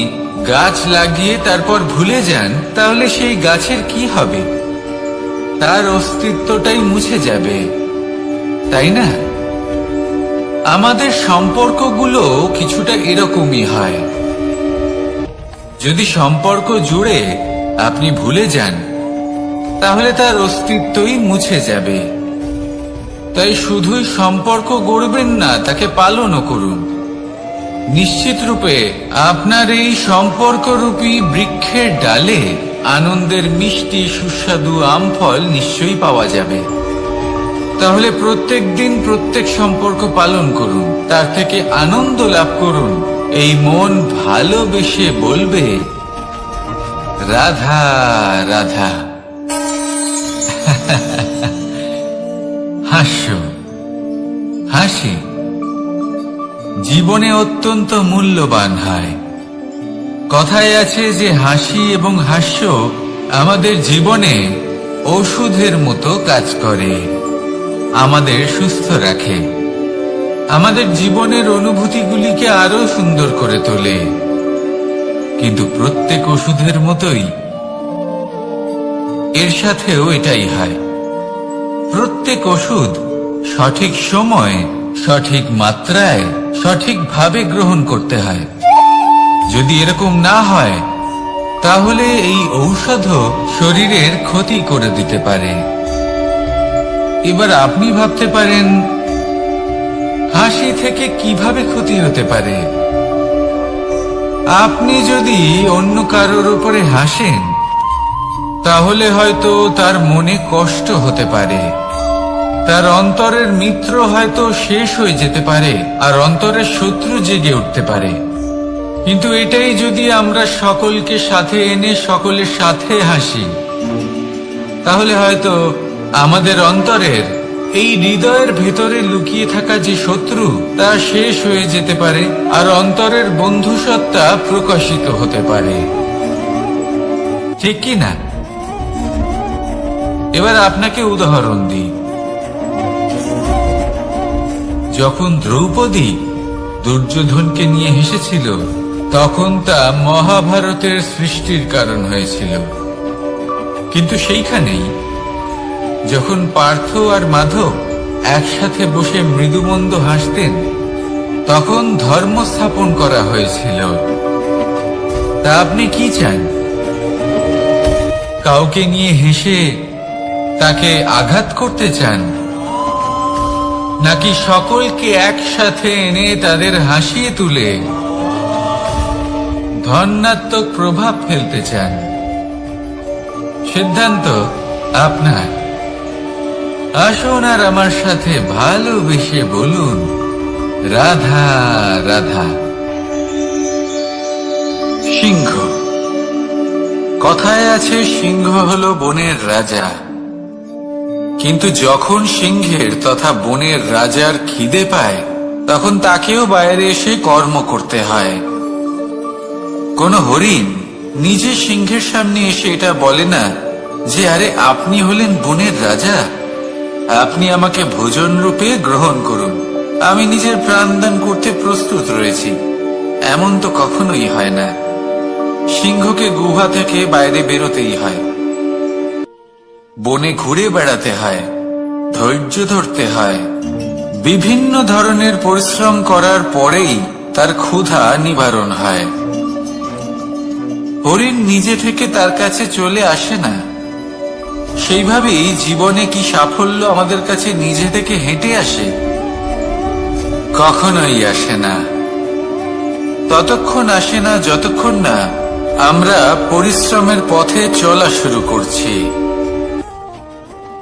গাছ লাগিয়ে তারপর ভুলে যান, তাহলে সেই গাছের কি হবে? তার অস্তিত্বটাই মুছে যাবে, তাই না? আমাদের সম্পর্কগুলো কিছুটা এরকমই হয়। যদি সম্পর্ক জুড়ে আপনি ভুলে যান, তাহলে তার অস্তিত্বই মুছে যাবে। তাই শুধুই সম্পর্ক গড়বেন না, তাকে পালনও করুন। নিশ্চিত রূপে আপনার এই সম্পর্করূপী বৃক্ষের ডালে আনন্দের মিষ্টি সুস্বাদু আম ফল নিশ্চয়ই পাওয়া যাবে। তাহলে প্রত্যেক দিন প্রত্যেক সম্পর্ক পালন করুন, তার থেকে আনন্দ লাভ করুন। এই মন ভালোবেসে বলবে, রাধা রাধা। হাস্য, হাসি জীবনে অত্যন্ত মূল্যবান হয়। কথায় আছে যে হাসি এবং হাস্য আমাদের জীবনে ওষুধের মতো কাজ করে, আমাদের সুস্থ রাখে, আমাদের জীবনের অনুভূতিগুলিকে আরো সুন্দর করে তোলে। কিন্তু প্রত্যেক ওষুধের মতোই এর সাথেও এটাই হয়। প্রত্যেক ওষুধ সঠিক সময়, সঠিক মাত্রায়, সঠিকভাবে গ্রহণ করতে হয়। যদি এরকম না হয়, তাহলে এই ঔষধও শরীরের ক্ষতি করে দিতে পারে। এবার আপনি ভাবতে পারেন, হাসি থেকে কিভাবে ক্ষতি হতে পারে? আপনি যদি অন্য কারোর উপরে হাসেন, তাহলে হয়তো তার মনে কষ্ট হতে পারে, তার অন্তরের মিত্র হয়তো শেষ হয়ে যেতে পারে, আর অন্তরের শত্রু জেগে উঠতে পারে। কিন্তু এটাই যদি আমরা সকলকে সাথে এনে সকলের সাথে হাসি, তাহলে হয়তো আমাদের অন্তরের এই হৃদয়ের ভেতরে লুকিয়ে থাকা যে শত্রু, তা শেষ হয়ে যেতে পারে, আর অন্তরের বন্ধুসত্তা প্রকাশিত হতে পারে। ঠিক কি না? এবার আপনাকে উদাহরণ দিই। যখন দ্রৌপদী দুর্যোধনকে নিয়ে হেসেছিল, তখন তা মহাভারতের সৃষ্টির কারণ হয়েছিল। কিন্তু সেইখানেই যখন পার্থ আর মাধব একসাথে বসে মৃদুমন্দ হাসতেন, তখন ধর্ম স্থাপন করা হয়েছিল। তা আপনি কি চান? কাউকে নিয়ে হেসে তাকে আঘাত করতে চান, নাকি সকলকে একসাথে এনে তাদের হাসিয়ে তুলে ধনাত্মক প্রভাব ফেলতে চান? সিদ্ধান্ত আপনার। আসুন আর আমার সাথে ভালোবেসে বলুন, রাধা রাধা। সিংহ। কথায় আছে সিংহ হলো বনের রাজা। কিন্তু যখন সিংহের তথা বনের রাজার খিদে পায়, তখন তাকেও বাইরে এসে কর্ম করতে হয়। কোন হরিণ নিজে সিংহের সামনে এসে এটা বলে না যে, আরে আপনি হলেন বনের রাজা, আপনি আমাকে ভোজন রূপে গ্রহণ করুন, আমি নিজের প্রাণদান করতে প্রস্তুত রয়েছি। এমন তো কখনোই হয় না। সিংহকে গুহা থেকে বাইরে বেরোতেই হয়, বনে ঘুরে বেড়াতে হয়, ধৈর্য ধরতে হয়, বিভিন্ন ধরনের পরিশ্রম করার পরেই তার ক্ষুধা নিবারণ হয়। হরিণ নিজে থেকে তার কাছে চলে আসে না। সেইভাবেই জীবনে কি সাফল্য আমাদের কাছে নিজে থেকে হেঁটে আসে? কখনোই আসে না। ততক্ষণ আসে না যতক্ষণ না আমরা পরিশ্রমের পথে চলা শুরু করছি।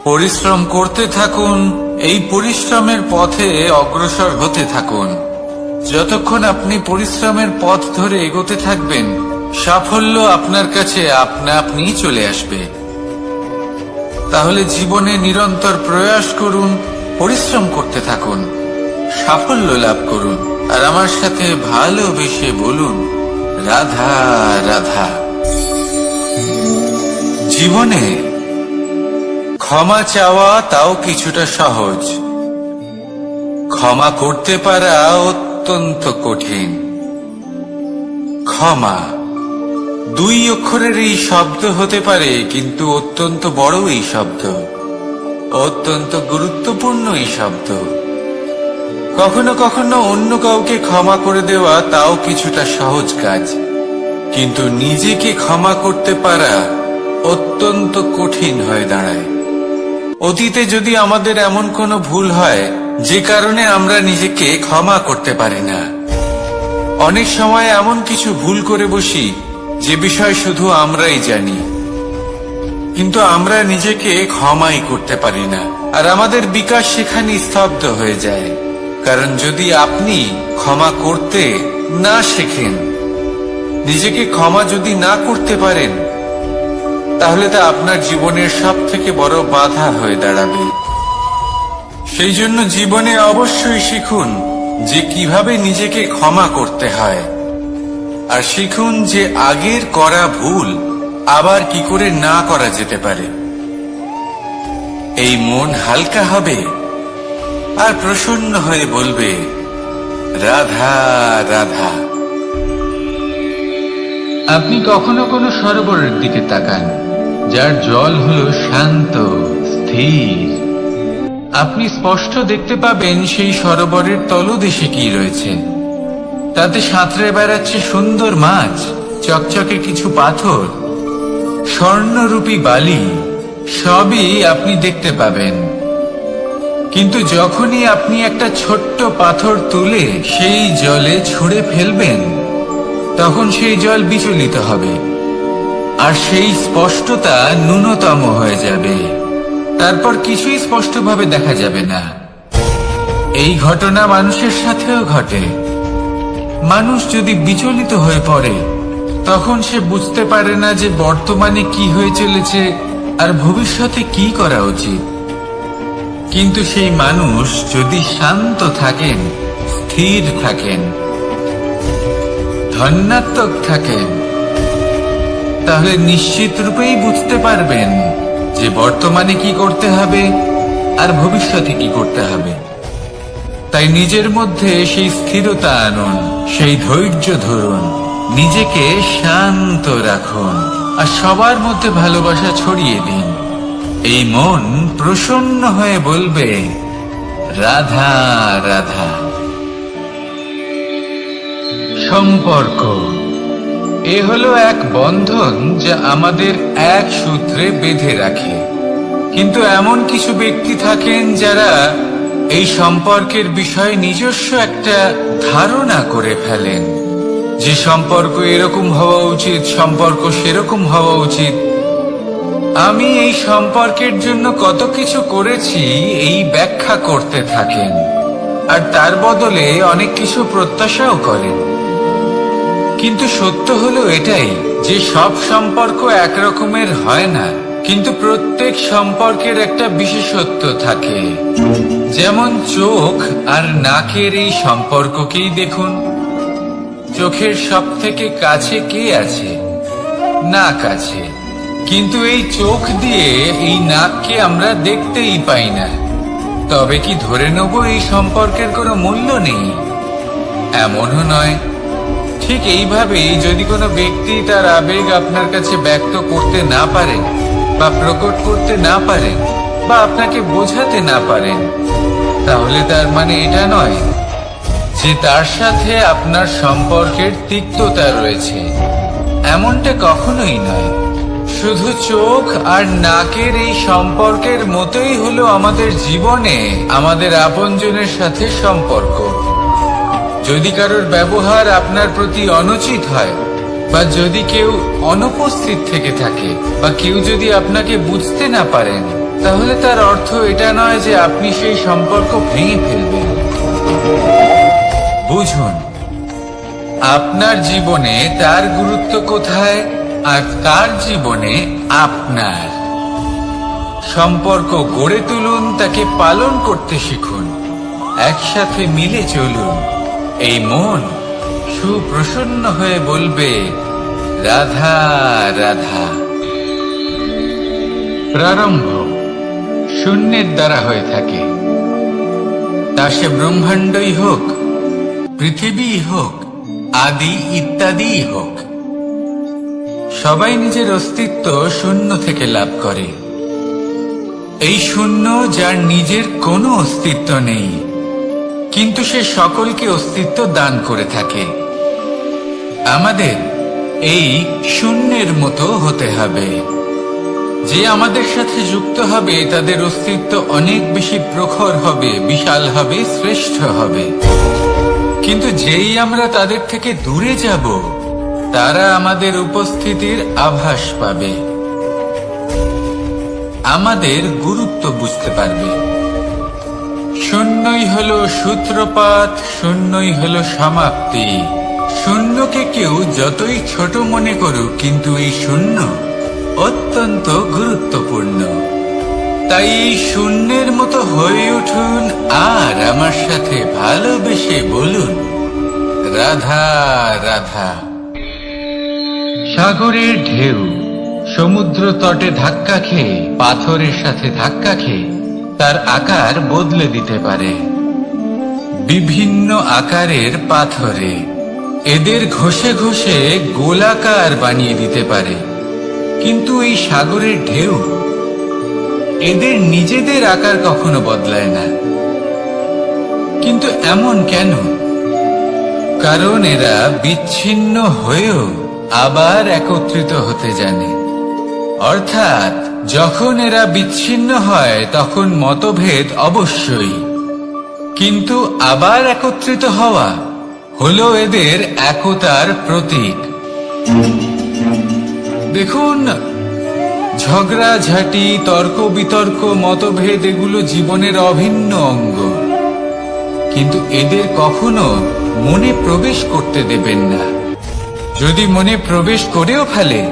পরিশ্রম করতে থাকুন, এই পরিশ্রমের পথে অগ্রসর হতে থাকুন। যতক্ষণ আপনি পরিশ্রমের পথ ধরে এগোতে থাকবেন, সাফল্য আপনার কাছে আপনা আপনি চলে আসবে। তাহলে জীবনে নিরন্তর প্রয়াস করুন, পরিশ্রম করতে থাকুন, সাফল্য লাভ করুন, আর আমার সাথে ভালোবেসে বলুন, রাধা রাধা। জীবনে ক্ষমা চাওয়া তাও কিছুটা সহজ, ক্ষমা করতে পারা অত্যন্ত কঠিন। ক্ষমা 2 অক্ষরের এই শব্দ হতে পারে, কিন্তু অত্যন্ত বড় এই শব্দ, অত্যন্ত গুরুত্বপূর্ণ এই শব্দ। কখনো কখনো অন্য কাউকে ক্ষমা করে দেওয়া তাও কিছুটা সহজ কাজ, কিন্তু নিজেকে ক্ষমা করতে পারা অত্যন্ত কঠিন হয়ে দাঁড়ায়। অতীতে যদি আমাদের এমন কোনো ভুল হয় যে কারণে আমরা নিজেকে ক্ষমা করতে পারি না, অনেক সময় এমন কিছু ভুল করে বসি যে বিষয় শুধু আমরাই জানি, কিন্তু আমরা নিজেকে ক্ষমাই করতে পারি না, আর আমাদের বিকাশ সেখানে স্তব্ধ হয়ে যায়। কারণ যদি আপনি ক্ষমা করতে না শেখেন, নিজেকে ক্ষমা যদি না করতে পারেন, তাহলে তা আপনার জীবনের সবথেকে বড় বাধা হয়ে দাঁড়াবে। সেই জন্য জীবনে অবশ্যই শিখুন যে কিভাবে নিজেকে ক্ষমা করতে হয়, আর শিখুন যে আগের করা ভুল আবার কি করে না করা যেতে পারে। এই মন হালকা হবে আর প্রসন্ন হয়ে বলবে, রাধা রাধা। আপনি কখনো কোনো সরোবরের দিকে তাকান, যার জল হলো শান্ত, স্থির। আপনি স্পষ্ট দেখতে পাবেন সেই সরোবরের তলদেশে কি রয়েছে। তাতে সাঁতরে বেড়াচ্ছে সুন্দর মাছ, চকচকে কিছু পাথর, স্বর্ণরূপী বালি, সবই আপনি দেখতে পাবেন। কিন্তু যখনই আপনি একটা ছোট্ট পাথর তুলে সেই জলে ছুঁড়ে ফেলবেন, তখন সেই জল বিচলিত হবে, আর সেই স্পষ্টতা ন্যূনতম হয়ে যাবে। তারপর কিছুই স্পষ্টভাবে দেখা যাবে না। এই ঘটনা মানুষের সাথেও ঘটে। মানুষ যদি বিচলিত হয়ে পড়ে, তখন সে বুঝতে পারে না যে বর্তমানে কি হয়ে চলেছে আর ভবিষ্যতে কি করা উচিত। কিন্তু সেই মানুষ যদি শান্ত থাকেন, স্থির থাকেন, ধন্যাত্মক থাকেন, তাহলে নিশ্চিত রূপেই বুঝতে পারবেন যে বর্তমানে কি করতে হবে আর ভবিষ্যতে কি করতে হবে। তাই নিজের মধ্যে সেই স্থিরতা আনুন, সেই ধৈর্য ধরুন, নিজেকে শান্ত রাখুন, আর সবার মধ্যে ভালোবাসা ছড়িয়ে দিন। এই মন প্রসন্ন হয়ে বলবে, রাধা রাধা। সম্পর্ক এ হলো এক বন্ধন যা আমাদের এক সূত্রে বেঁধে রাখে। কিন্তু এমন কিছু ব্যক্তি থাকেন যারা এই সম্পর্কের বিষয়ে নিজস্ব একটা ধারণা করে ফেলেন, যে সম্পর্ক এরকম হওয়া উচিত, সম্পর্ক সেরকম হওয়া উচিত। আমি এই সম্পর্কের জন্য কত কিছু করেছি এই ব্যাখ্যা করতে থাকেন, আর তার বদলে অনেক কিছু প্রত্যাশাও করেন। কিন্তু সত্য হলো এটাই যে সব সম্পর্ক একরকমের হয় না, কিন্তু প্রত্যেক সম্পর্কের একটা বিশেষত্ব থাকে। যেমন চোখ আর নাকের এই সম্পর্ককেই দেখুন। চোখের সব থেকে কাছে কে আছে? নাক আছে। কিন্তু এই চোখ দিয়ে এই নাককে আমরা দেখতেই পাই না। তবে কি ধরে নেব এই সম্পর্কের কোনো মূল্য নেই? এমনও নয়। ঠিক এইভাবেই যদি কোনো ব্যক্তি তার আবেগ আপনার কাছে ব্যক্ত করতে না পারেন, বা প্রকট করতে না পারেন, বা আপনাকে বোঝাতে না পারেন, তাহলে তার মানে এটা নয় যে তার সাথে আপনার সম্পর্কের তিক্ততা রয়েছে। এমনটা কখনোই নয়। শুধু চোখ আর নাকের এই সম্পর্কের মতোই হলো আমাদের জীবনে আমাদের আপনজনের সাথে সম্পর্ক। যদি কারোর ব্যবহার আপনার প্রতি অনুচিত হয়, বা যদি কেউ অনুপস্থিত থেকে থাকে, বা কেউ যদি আপনাকে বুঝতে না পারেন, তাহলে তার অর্থ এটা নয় যে আপনি সেই সম্পর্ক ভেঙে ফেলবেন। বুঝুন, আপনার জীবনে তার গুরুত্ব কোথায় আর তার জীবনে আপনার। সম্পর্ক গড়ে তুলুন, তাকে পালন করতে শিখুন, একসাথে মিলে চলুন। এই মন সুপ্রসন্ন হয়ে বলবে, রাধা রাধা। প্রারম্ভ শূন্যের দ্বারা হয়ে থাকে, তা সে ব্রহ্মাণ্ডই হোক, পৃথিবী হোক, আদি ইত্যাদি হোক। সবাই নিজের অস্তিত্ব শূন্য থেকে লাভ করে। এই শূন্য যার নিজের কোনো অস্তিত্ব নেই, কিন্তু সে সকলকে অস্তিত্ব দান করে থাকে। আমাদের এই শূন্যের মতো হতে হবে। যে আমাদের সাথে যুক্ত হবে তাদের অস্তিত্ব অনেক বেশি প্রখর হবে, বিশাল হবে, শ্রেষ্ঠ হবে। কিন্তু যেই আমরা তাদের থেকে দূরে যাব, তারা আমাদের উপস্থিতির আভাস পাবে, আমাদের গুরুত্ব বুঝতে পারবে। শূন্যই হলো সূত্রপাত, শূন্যই হলো সমাপ্তি। শূন্যকে কেউ যতই ছোট মনে করুক, কিন্তু এই শূন্য অত্যন্ত গুরুত্বপূর্ণ। তাই এই শূন্যের মতো হয়ে উঠুন আর আমার সাথে ভালোবেসে বলুন, রাধা রাধা। সাগরের ঢেউ সমুদ্র তটে ধাক্কা খেয়ে, পাথরের সাথে ধাক্কা খেয়ে তার আকার বদলে দিতে পারে। বিভিন্ন আকারের পাথরে এদের ঘষে ঘষে গোলাকার বানিয়ে দিতে পারে, কিন্তু এই সাগরের ঢেউ এদের নিজেদের আকার কখনো বদলায় না। কিন্তু এমন কেন? কারণ এরা বিচ্ছিন্ন হয়েও আবার একত্রিত হতে জানে। অর্থাৎ যখন এরা বিচ্ছিন্ন হয় তখন মতভেদ অবশ্যই, কিন্তু আবার একত্রিত হওয়া হলো এদের একতার প্রতীক। দেখুন, ঝগড়াঝাটি, তর্ক বিতর্ক, মতভেদ এগুলো জীবনের অভিন্ন অঙ্গ, কিন্তু এদের কখনো মনে প্রবেশ করতে দেবেন না। যদি মনে প্রবেশ করেও ফেলে,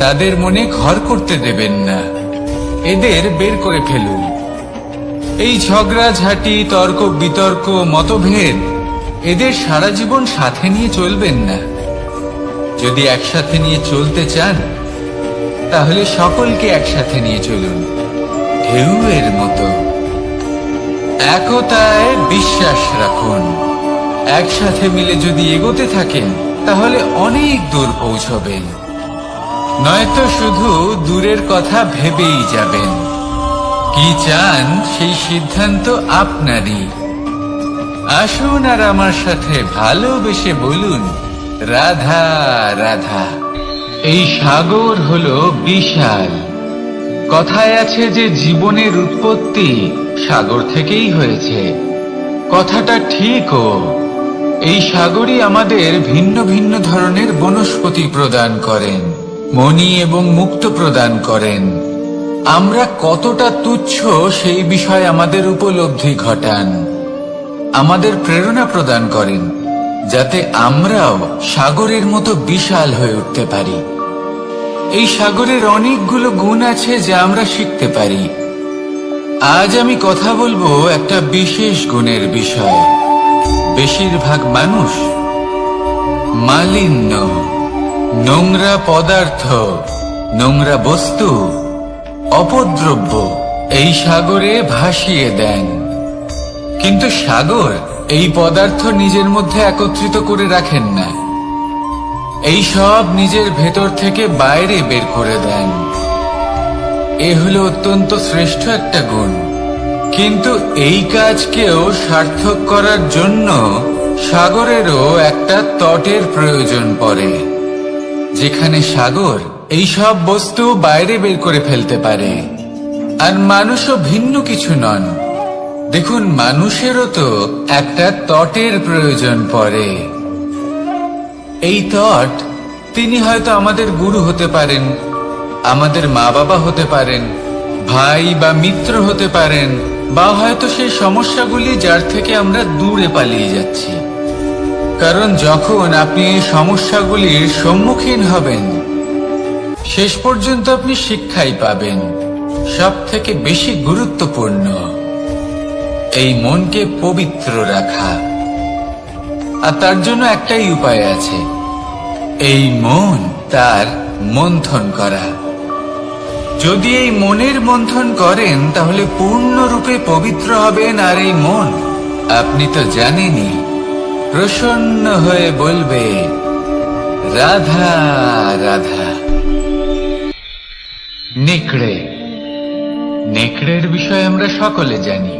তাদের মনে ঘর করতে দেবেন না, এদের বের করে ফেলুন। এই ঝগড়াঝাটি, তর্ক বিতর্ক, মতভেদ এদের সারা জীবন সাথে নিয়ে চলবেন না। যদি একসাথে নিয়ে চলতে চান, তাহলে সকলকে একসাথে নিয়ে চলুন, ঢেউয়ের মতো। একতায় বিশ্বাস রাখুন। একসাথে মিলে যদি এগোতে থাকেন, তাহলে অনেক দূর পৌঁছবেন, নয়তো শুধু দূরের কথা ভেবেই যাবেন। কি চান সেই সিদ্ধান্ত আপনারই। আসুন আর আমার সাথে ভালোবেসে বলুন, রাধা রাধা। এই সাগর হলো বিশাল। কথায় আছে যে জীবনের উৎপত্তি সাগর থেকেই হয়েছে। কথাটা ঠিকও। এই সাগরই আমাদের ভিন্ন ভিন্ন ধরনের বনস্পতি প্রদান করেন, মণি এবং মুক্ত প্রদান করেন। আমরা কতটা তুচ্ছ সেই বিষয়ে আমাদের উপলব্ধি ঘটান, আমাদের প্রেরণা প্রদান করেন, যাতে আমরাও সাগরের মতো বিশাল হয়ে উঠতে পারি। এই সাগরের অনেকগুলো গুণ আছে যা আমরা শিখতে পারি। আজ আমি কথা বলবো একটা বিশেষ গুণের বিষয়ে। বেশিরভাগ মানুষ মালিন্য, নোংরা পদার্থ, নোংরা বস্তু, অপদ্রব্য এই সাগরে ভাসিয়ে দেন। কিন্তু সাগর এই পদার্থ নিজের মধ্যে একত্রিত করে রাখেন না, এই সব নিজের ভেতর থেকে বাইরে বের করে দেন। এ হলো অত্যন্ত শ্রেষ্ঠ একটা গুণ। কিন্তু এই কাজকেও সার্থক করার জন্য সাগরেরও একটা তটের প্রয়োজন পড়ে, যেখানে সাগর এই সব বস্তু বাইরে বের করে ফেলতে পারে। আর মানুষও ভিন্ন কিছু নন। দেখুন, মানুষেরও তো একটা তটের প্রয়োজন পড়ে। এই তট, তিনি হয়তো আমাদের গুরু হতে পারেন, আমাদের মা বাবা হতে পারেন, ভাই বা মিত্র হতে পারেন, বা হয়তো সেই সমস্যাগুলি যার থেকে আমরা দূরে পালিয়ে যাচ্ছি। কারণ যখন আপনি এই সমস্যাগুলির সম্মুখীন হবেন, শেষ পর্যন্ত আপনি শিক্ষাই পাবেন। সব থেকে বেশি গুরুত্বপূর্ণ এই মনকে পবিত্র রাখা। আর তার জন্য একটাই উপায় আছে, এই মন তার মন্থন করা। যদি এই মনের মন্থন করেন তাহলে পূর্ণরূপে পবিত্র হবেন। আর এই মন, আপনি তো জানেনই, প্রসন্ন হয়ে বলবে রাধা রাধা। নেকড়ে, নেকড়ের বিষয়ে আমরা সকলে জানি।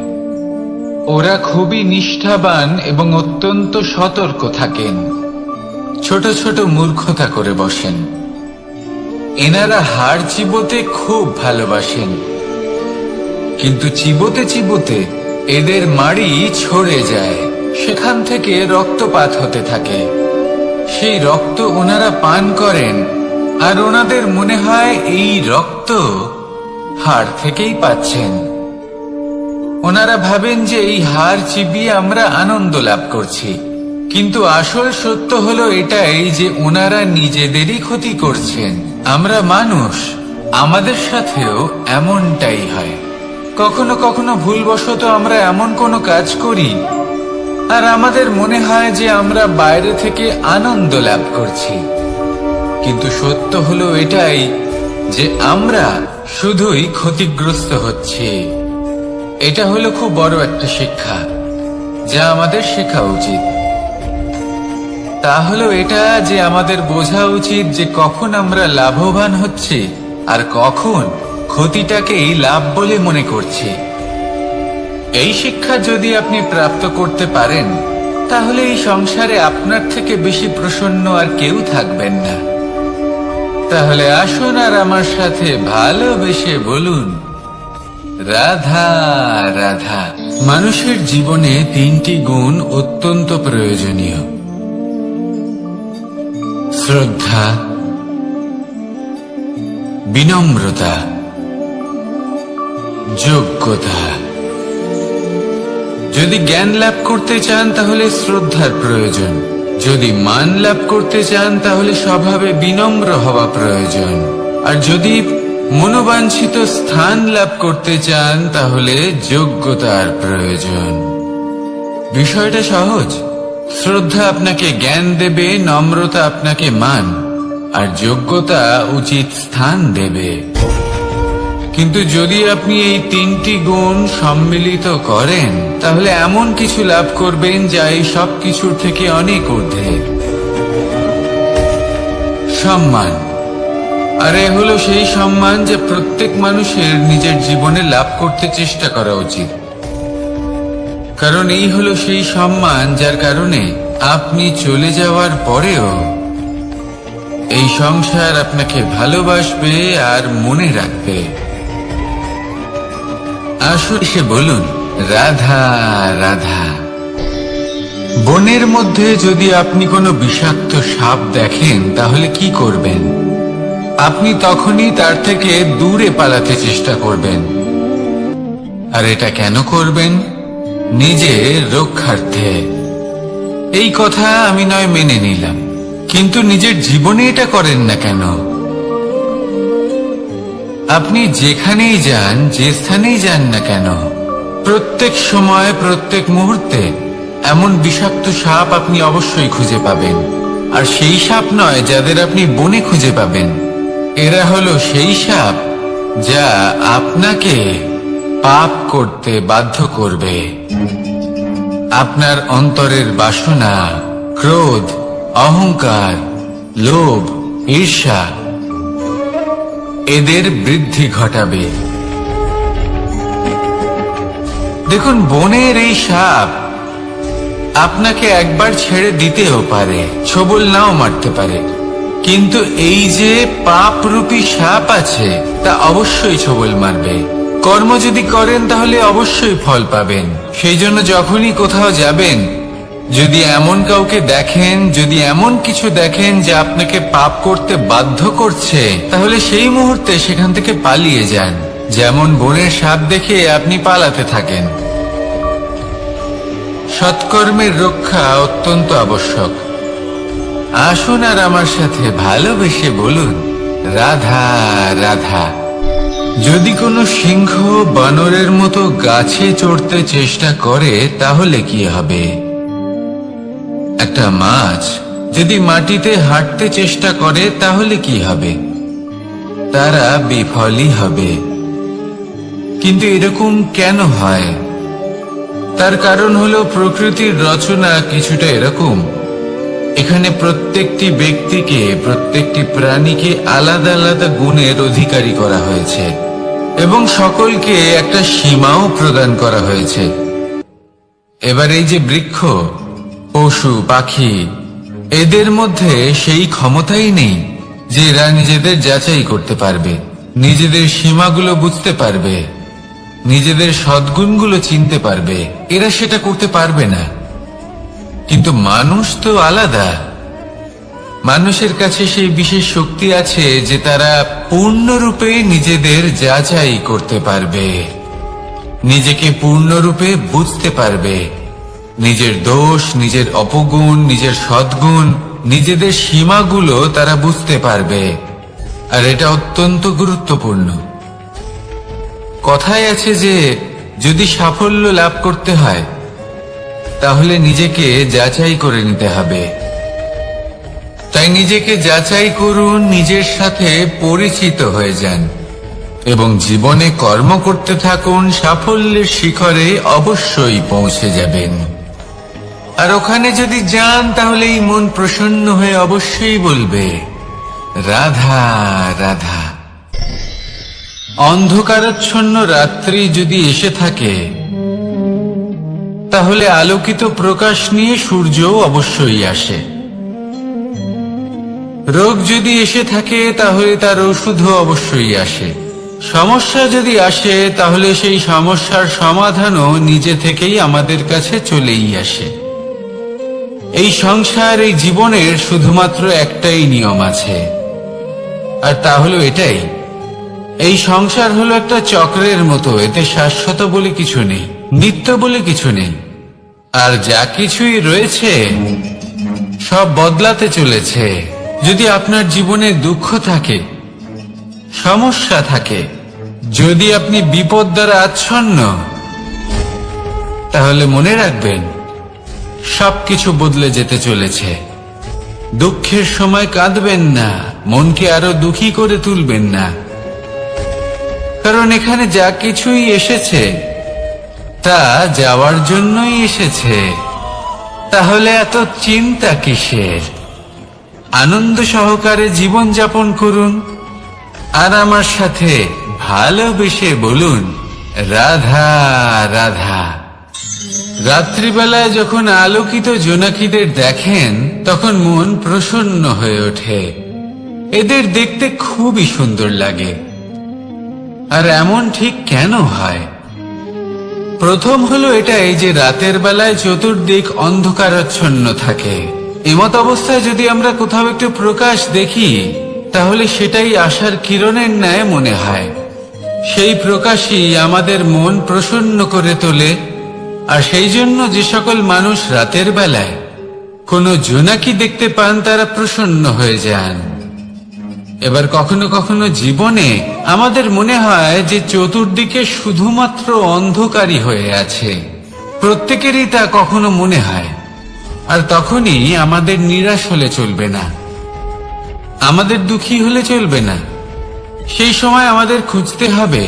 ওরা খুবই নিষ্ঠাবান এবং অত্যন্ত সতর্ক থাকেন। ছোট ছোট মূর্খতা করে বসেন। এনারা হাড় চিবোতে খুব ভালোবাসেন, কিন্তু চিবোতে চিবোতে এদের মাড়ি ছড়ে যায়। সেখান থেকে রক্তপাত হতে থাকে। সেই রক্ত ওনারা পান করেন, আর ওনাদের মনে হয় এই রক্ত হাড় থেকেই পাচ্ছেন। ওনারা ভাবেন যে এই হাড় চিবিয়ে আমরা আনন্দ লাভ করছি, কিন্তু আসল সত্য হলো এটাই যে ওনারা নিজেদেরই ক্ষতি করছেন। আমরা মানুষ, আমাদের সাথেও এমনটাই হয়। কখনো কখনো ভুলবশত আমরা এমন কোনো কাজ করি, আর আমাদের মনে হয় যে আমরা বাইরে থেকে আনন্দ লাভ করছি, কিন্তু সত্য হলো এটাই যে আমরা শুধুই ক্ষতিগ্রস্ত হচ্ছি। এটা হলো খুব বড় একটা শিক্ষা, যা আমাদের শেখা উচিত। তা হলো এটা যে আমাদের বোঝা উচিত যে কখন আমরা লাভবান হচ্ছি আর কখন ক্ষতিটাকেই লাভ বলে মনে করছি। এই শিক্ষা যদি আপনি প্রাপ্ত করতে পারেন, তাহলে এই সংসারে আপনার থেকে বেশি প্রসন্ন আর কেউ থাকবেন না। তাহলে আসুন আর আমার সাথে ভালোবেসে বলুন রাধা রাধা। মানুষের জীবনে তিনটি গুণ অত্যন্ত প্রয়োজনীয়: শ্রদ্ধা, বিনম্রতা, যোগ্যতা। যদি জ্ঞান লাভ করতে চান তাহলে শ্রদ্ধার প্রয়োজন। যদি মান লাভ করতে চান তাহলে স্বভাবে বিনম্র হওয়া প্রয়োজন। আর যদি মনোবাঞ্ছিত স্থান লাভ করতে চান তাহলে যোগ্যতার প্রয়োজন। বিষয়টা সহজ। শ্রদ্ধা আপনাকে জ্ঞান দেবে, নম্রতা আপনাকে মান, আর যোগ্যতা উচিত স্থান দেবে। কিন্তু যদি আপনি এই তিনটি গুণ সম্মিলিত করেন, তাহলে এমন কিছু লাভ করবেন যা এই সব কিছুর থেকে অনেক ঊর্ধ্বে। সম্মান। আর এ হলো সেই সম্মান যা প্রত্যেক মানুষের নিজের জীবনে লাভ করতে চেষ্টা করা উচিত। কারণ এই হলো সেই সম্মান যার কারণে আপনি চলে যাওয়ার পরেও এই সংসার আপনাকে ভালোবাসবে আর মনে রাখবে। আসলে সে বলুন রাধা রাধা। বনের মধ্যে যদি আপনি কোনো বিষাক্ত সাপ দেখেন তাহলে কি করবেন? আপনি তখনই তার থেকে দূরে পালাতে চেষ্টা করবেন। আর এটা কেন করবেন? নিজের রক্ষার্থে। এই কথা আমি নয় মেনে নিলাম, কিন্তু নিজের জীবনে এটা করেন না কেন? আপনি যেখানেই যান, যে স্থানেই যান না কেন, প্রত্যেক সময় প্রত্যেক মুহূর্তে এমন বিষাক্ত সাপ আপনি অবশ্যই খুঁজে পাবেন। আর সেই সাপ নয় যাদের আপনি বনে খুঁজে পাবেন। এরা হলো সেই সাপ যা আপনাকে পাপ করতে বাধ্য করবে। আপনার অন্তরের বাসনা, ক্রোধ, অহংকার, লোভ, ঈর্ষা এদের বৃদ্ধি ঘটাবে। দেখুন, বনের এই সাপ আপনাকে একবার ছেড়ে দিতেও পারে, ছোবল নাও মারতে পারে, কিন্তু এই যে পাপরূপী সাপ আছে তা অবশ্যই ছোবল মারবে। কর্ম যদি করেন তাহলে অবশ্যই ফল পাবেন। সেই জন্য যখনই কোথাও যাবেন, যদি এমন কাউকে দেখেন, যদি এমন কিছু দেখেন যা আপনাকে পাপ করতে বাধ্য করছে, তাহলে সেই মুহূর্তে সেখান থেকে পালিয়ে যান। যেমন বনের সাপ দেখে আপনি পালাতে থাকেন। সৎকর্মের রক্ষা অত্যন্ত আবশ্যক। আসুন আর আমার সাথে ভালোবেসে বলুন, রাধা রাধা। যদি কোনো সিংহ বানরের মতো গাছে চড়তে চেষ্টা করে তাহলে কি হবে? একটা মাছ যদি মাটিতে হাঁটতে চেষ্টা করে তাহলে কি হবে? তারা বিফলই হবে। কিন্তু এরকম কেন হয়? তার কারণ হলো প্রকৃতির রচনা কিছুটা এরকম। এখানে প্রত্যেকটি ব্যক্তিকে, প্রত্যেকটি প্রাণীকে আলাদা আলাদা গুণের অধিকারী করা হয়েছে এবং সকলকে একটা সীমাও প্রদান করা হয়েছে। এবার এই যে বৃক্ষ, পশু, পাখি, এদের মধ্যে সেই ক্ষমতাই নেই যে এরা নিজেদের যাচাই করতে পারবে, নিজেদের সীমাগুলো বুঝতে পারবে, নিজেদের সদ্গুণগুলো চিনতে পারবে। এরা সেটা করতে পারবে না। কিন্তু মানুষ তো আলাদা। মানুষের কাছে সেই বিশেষ শক্তি আছে যে তারা পূর্ণরূপে নিজেদের যাচাই করতে পারবে, নিজেকে পূর্ণরূপে বুঝতে পারবে, নিজের দোষ, নিজের অপগুণ, নিজের সদ্গুণ, নিজেদের সীমাগুলো তারা বুঝতে পারবে। আর এটা অত্যন্ত গুরুত্বপূর্ণ। কথায় আছে যে যদি সাফল্য লাভ করতে হয় তাহলে নিজেকে যাচাই করে নিতে হবে। তাই নিজেকে যাচাই করুন, নিজের সাথে পরিচিত হয়ে যান এবং জীবনে কর্ম করতে থাকুন। সাফল্যের শিখরে অবশ্যই পৌঁছে যাবেন। আর ওখানে যদি যান তাহলে এই মন প্রসন্ন হয়ে অবশ্যই বলবে, রাধা রাধা। অন্ধকারাচ্ছন্ন রাত্রি যদি এসে থাকে তাহলে আলোকিত প্রকাশ নিয়ে সূর্যও অবশ্যই আসে। রোগ যদি এসে থাকে তাহলে তার ওষুধও অবশ্যই আসে। সমস্যা যদি আসে তাহলে সেই সমস্যার সমাধানও নিজে থেকেই আমাদের কাছে চলেই আসে। এই সংসার, এই জীবনের শুধুমাত্র একটাই নিয়ম আছে, আর তা হলো এটাই, এই সংসার হলো একটা চক্রের মতো। এতে শাশ্বত বলে কিছু নেই, নিত্য বলে কিছু নেই। আর যা কিছুই রয়েছে সব বদলাতে চলেছে। যদি আপনার জীবনে দুঃখ থাকে, সমস্যা থাকে, যদি আপনি বিপদ দ্বারা আচ্ছন্ন, তাহলে মনে রাখবেন সবকিছু বদলে যেতে চলেছে। দুঃখের সময় কাঁদবেন না, মনকে আরো দুঃখী করে তুলবেন না, কারণ এখানে যা কিছুই এসেছে তা যাওয়ার জন্যই এসেছে। তাহলে এত চিন্তা কিসের? আনন্দ সহকারে জীবন যাপন করুন আর আমার সাথে ভালোবেসে বলুন, রাধা রাধা। রাত্রিবেলায় যখন আলোকিত জোনাকিদের দেখেন তখন মন প্রসন্ন হয়ে ওঠে। এদের দেখতে খুবই সুন্দর লাগে। আর এমন ঠিক কেন হয়? প্রথম হলো এটাই যে রাতের বেলায় চতুর্দিক অন্ধকারাচ্ছন্ন থাকে। এমত অবস্থায় যদি আমরা কোথাও একটু প্রকাশ দেখি তাহলে সেটাই আশার কিরণের ন্যায় মনে হয়। সেই প্রকাশই আমাদের মন প্রসন্ন করে তোলে। আর সেই জন্য যে সকল মানুষ রাতের বেলায় কোনো জোনাকি দেখতে পান তারা প্রসন্ন হয়ে যান। এবার কখনো কখনো জীবনে আমাদের মনে হয় যে চতুর্দিকে শুধুমাত্র অন্ধকারই হয়ে আছে। প্রত্যেকেরই তা কখনো মনে হয়। আর তখনই আমাদের নিরাশ হলে চলবে না, আমাদের দুঃখী হলে চলবে না। সেই সময় আমাদের খুঁজতে হবে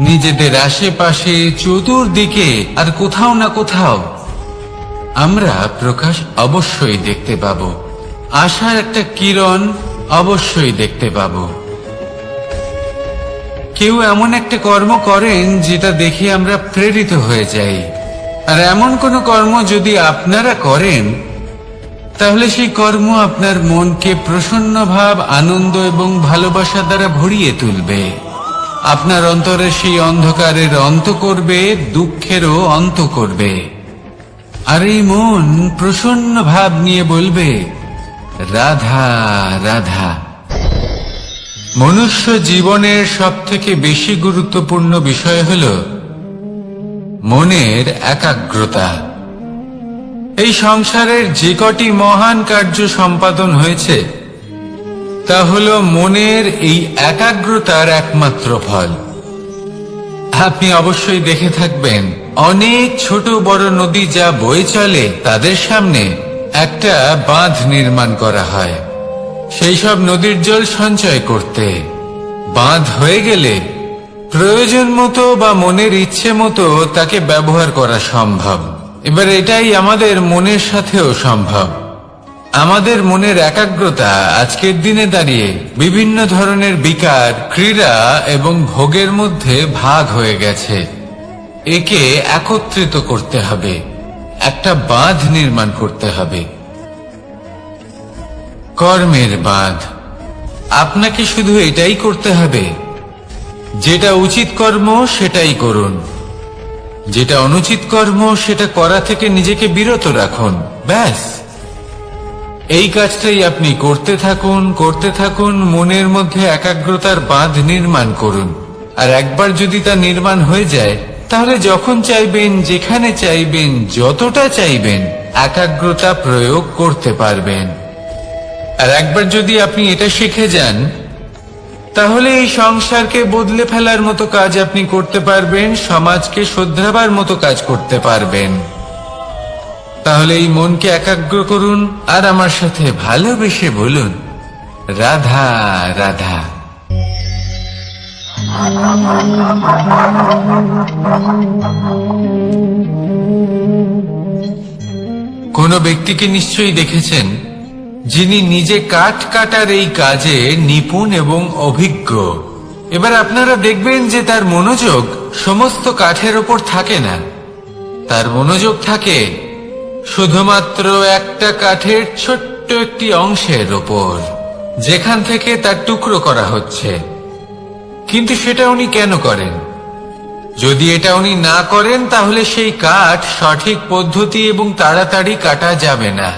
নিজেদের আশেপাশে, চতুর্দিকে, আর কোথাও না কোথাও আমরা প্রকাশ অবশ্যই দেখতে পাব। আশার একটা কিরণ অবশ্যই দেখতে পাব। কেউ এমন একটা কর্ম করেন যেটা দেখে আমরা প্রেরিত হয়ে যাই। আর এমন কোন কর্ম যদি আপনারা করেন তাহলে সেই কর্ম আপনার মনকে প্রসন্ন ভাব, আনন্দ এবং ভালোবাসা দ্বারা ভরিয়ে তুলবে। আপনার অন্তরে সেই অন্ধকারের অন্ত করবে, দুঃখেরও অন্ত করবে। আর এই মন প্রসন্ন ভাব নিয়ে বলবে, রাধা রাধা। মনুষ্য জীবনের সবথেকে বেশি গুরুত্বপূর্ণ বিষয় হল মনের একাগ্রতা। এই সংসারের যে কটি মহান কার্য সম্পাদন হয়েছে তা হল মনের এই একাগ্রতার একমাত্র ফল। আপনি অবশ্যই দেখে থাকবেন, অনেক ছোট বড় নদী যা বয়ে চলে তাদের সামনে একটা বাঁধ নির্মাণ করা হয় সেই সব নদীর জল সঞ্চয় করতে। বাঁধ হয়ে গেলে প্রয়োজন মতো বা মনের ইচ্ছে মতো তাকে ব্যবহার করা সম্ভব। এবার এটাই আমাদের মনের সাথেও সম্ভব। আমাদের মনের একাগ্রতা আজকের দিনে দাঁড়িয়ে বিভিন্ন ধরনের বিকার, ক্রীড়া এবং ভোগের মধ্যে ভাগ হয়ে গেছে। একে একত্রিত করতে হবে, একটা বাঁধ নির্মাণ করতে হবে। কর্মের বাঁধ। আপনাকে শুধু এটাই করতে হবে, যেটা উচিত কর্ম সেটাই করুন, যেটা অনুচিত কর্ম সেটা করা থেকে নিজেকে বিরত রাখুন। ব্যাস, এই কাজটাই আপনি করতে থাকুন, মনের মধ্যে একাগ্রতার বাঁধ নির্মাণ করুন। আর একবার যদি তা নির্মাণ হয়ে যায়, তাহলে যখন চাইবেন, যেখানে চাইবেন, যতটা চাইবেন একাগ্রতা প্রয়োগ করতে পারবেন। আর একবার যদি আপনি এটা শিখে যান, তাহলে এই সংসারকে বদলে ফেলার মতো কাজ আপনি করতে পারবেন, সমাজকে শোধরাবার মতো কাজ করতে পারবেন। তাহলে এই মনকে একাগ্র করুন আর আমার সাথে ভালোবেসে বলুন, রাধা রাধা। কোন ব্যক্তিকে নিশ্চয়ই দেখেছেন যিনি নিজে কাঠ কাটার এই কাজে নিপুণ এবং অভিজ্ঞ। এবার আপনারা দেখবেন যে তার মনোযোগ সমস্ত কাঠের ওপর থাকে না, তার মনোযোগ থাকে শুধুমাত্র একটা কাঠের ছোট্ট একটি অংশের ওপর, যেখান থেকে তার টুকরো করা হচ্ছে। কিন্তু সেটা উনি কেন করেন? যদি এটা উনি না করেন তাহলে সেই কাঠ সঠিক পদ্ধতি এবং তাড়াতাড়ি কাটা যাবে না।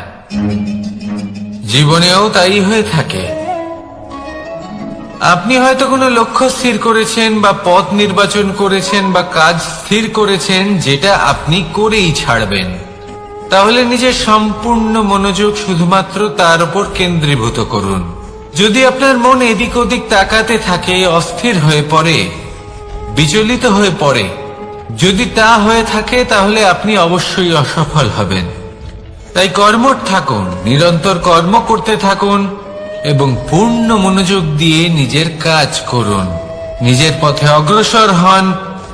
জীবনেও তাই হয়ে থাকে। আপনি হয়তো কোনো লক্ষ্য স্থির করেছেন বা পথ নির্বাচন করেছেন বা কাজ স্থির করেছেন যেটা আপনি করেই ছাড়বেন। তাহলে নিজের সম্পূর্ণ মনোযোগ শুধুমাত্র তার উপর কেন্দ্রীভূত করুন। যদি আপনার মন এদিক ওদিক তাকাতে থাকে, অস্থির হয়ে পড়ে, বিচলিত হয়ে পড়ে, যদি তা হয়ে থাকে তাহলে আপনি অবশ্যই অসফল হবেন। তাই কর্মঠ থাকুন, নিরন্তর কর্ম করতে থাকুন এবং পূর্ণ মনোযোগ দিয়ে নিজের কাজ করুন। নিজের পথে অগ্রসর হন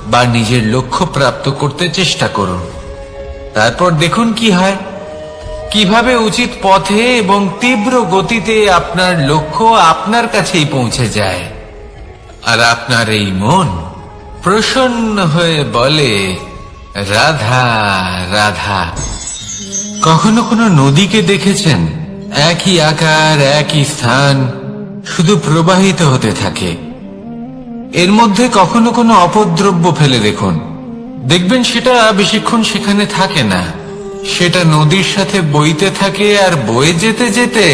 বা নিজের লক্ষ্য প্রাপ্ত করতে চেষ্টা করুন। তারপর দেখুন কি হয়, কিভাবে উচিত পথে এবং তীব্র গতিতে আপনার লক্ষ্য আপনার কাছেই পৌঁছে যায়। আর আপনার এই মন প্রসন্ন হয়ে বলে, রাধা রাধা। কখনো কোনো নদীকে দেখেছেন? একই আকার, একই স্থান, শুধু প্রবাহিত হতে থাকে। এর মধ্যে কখনো কোনো অপদ্রব্য ফেলে দেখুন, দেখবেন সেটা বেশিক্ষণ সেখানে থাকে না। সেটা নদীর সাথে বইতে থাকে আর বয়ে যেতে যেতে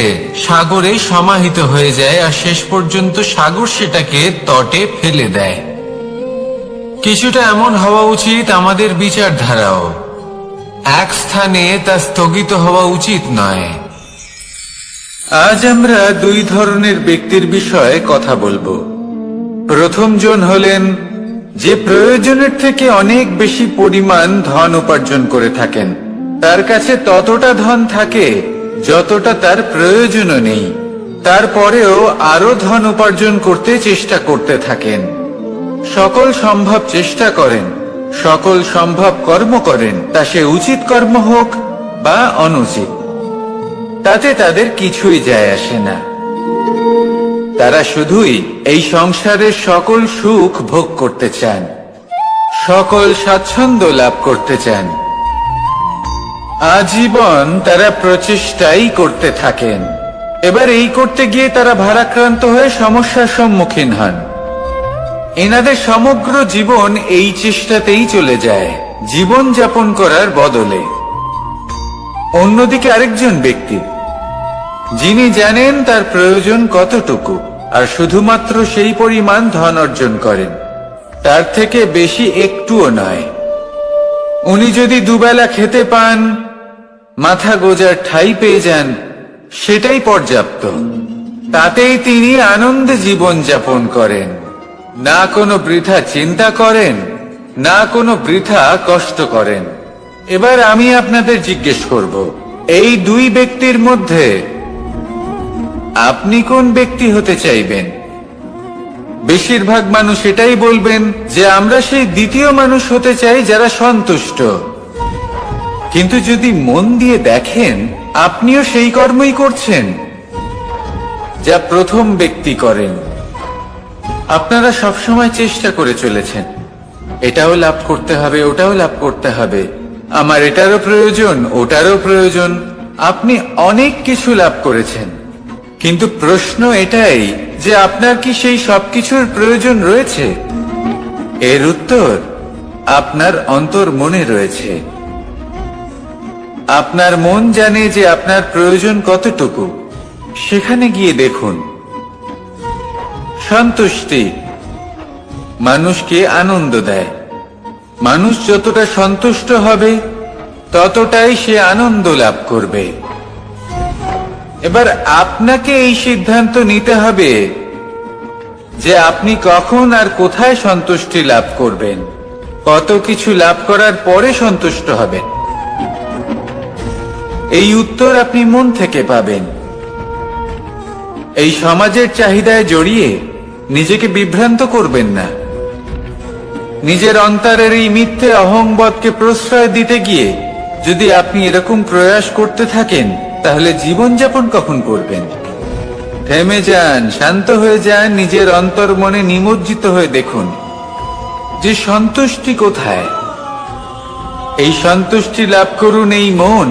সাগরে সমাহিত হয়ে যায়, আর শেষ পর্যন্ত সাগর সেটাকে তটে ফেলে দেয়। কিছুটা এমন হওয়া উচিত আমাদের বিচারধারাও। এক স্থানে তা স্থগিত হওয়া উচিত নয়। আজ আমরা দুই ধরনের ব্যক্তির বিষয়ে কথা বলবো। প্রথম জন হলেন যে প্রয়োজনের থেকে অনেক বেশি পরিমাণ ধন উপার্জন করে থাকেন। তার কাছে ততটা ধন থাকে যতটা তার প্রয়োজনও নেই, তারপরেও আরো ধন উপার্জন করতে চেষ্টা করতে থাকেন। সকল সম্ভব চেষ্টা করেন, সকল সম্ভব কর্ম করেন, তা সে উচিত কর্ম হোক বা অনুচিত, তাতে তাদের কিছুই যায় আসে না। তারা শুধুই এই সংসারের সকল সুখ ভোগ করতে চান, সকল স্বাচ্ছন্দ্য লাভ করতে চান। আজীবন তারা প্রচেষ্টাই করতে থাকেন। এবার এই করতে গিয়ে তারা ভারাক্রান্ত হয়ে সমস্যার সম্মুখীন হন। এনাদের সমগ্র জীবন এই চেষ্টাতেই চলে যায়, জীবন যাপন করার বদলে। অন্যদিকে আরেকজন ব্যক্তি যিনি জানেন তার প্রয়োজন কতটুকু, আর শুধুমাত্র সেই পরিমাণ ধন অর্জন করেন, তার থেকে বেশি একটুও নয়। উনি যদি দুবেলা খেতে পান, মাথা গোজার ঠাঁই পেয়ে যান, সেটাই পর্যাপ্ত। তাতেই তিনি আনন্দে জীবন যাপন করেন, না কোনো বৃথা চিন্তা করেন, না কোনো বৃথা কষ্ট করেন। এবার আমি আপনাদের জিজ্ঞেস করব, এই দুই ব্যক্তির মধ্যে আপনি কোন ব্যক্তি হতে চাইবেন? বেশিরভাগ মানুষ এটাই বলবেন যে আমরা সেই দ্বিতীয় মানুষ হতে চাই যারা সন্তুষ্ট। কিন্তু যদি মন দিয়ে দেখেন, আপনিও সেই কর্মই করছেন যা প্রথম ব্যক্তি করেন। আপনারা সবসময় চেষ্টা করে চলেছেন, এটাও লাভ করতে হবে, ওটাও লাভ করতে হবে, আমার এটারও প্রয়োজন, ওটারও প্রয়োজন। আপনি অনেক কিছু লাভ করেছেন, কিন্তু প্রশ্ন এটাই যে আপনার কি সেই সবকিছুর প্রয়োজন রয়েছে? এর উত্তর আপনার অন্তর মনে রয়েছে। আপনার মন জানে যে আপনার প্রয়োজন কতটুকু। সেখানে গিয়ে দেখুন। সন্তুষ্টি মানুষকে আনন্দ দেয়। মানুষ যতটা সন্তুষ্ট হবে, ততটাই সে আনন্দ লাভ করবে। এবার আপনাকে এই সিদ্ধান্ত নিতে হবে যে আপনি কখন আর কোথায় সন্তুষ্টি লাভ করবেন, কত কিছু লাভ করার পরে সন্তুষ্ট হবেন। এই উত্তর আপনি মন থেকে পাবেন। এই সমাজের চাহিদায় জড়িয়ে নিজেকে বিভ্রান্ত করবেন না। নিজের অন্তরের এই মিথ্যে অহংবোধকে প্রশ্রয় দিতে গিয়ে যদি আপনি এরকম প্রয়াস করতে থাকেন, তাহলে জীবনযাপন কখন করবেন? থেমে যান, শান্ত হয়ে যান, নিজের অন্তর মনে নিমজ্জিত হয়ে দেখুন যে সন্তুষ্টি কোথায়। এই সন্তুষ্টি লাভ করুন। এই মন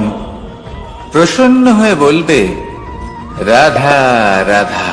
প্রসন্ন হয়ে বলবে, রাধা রাধা।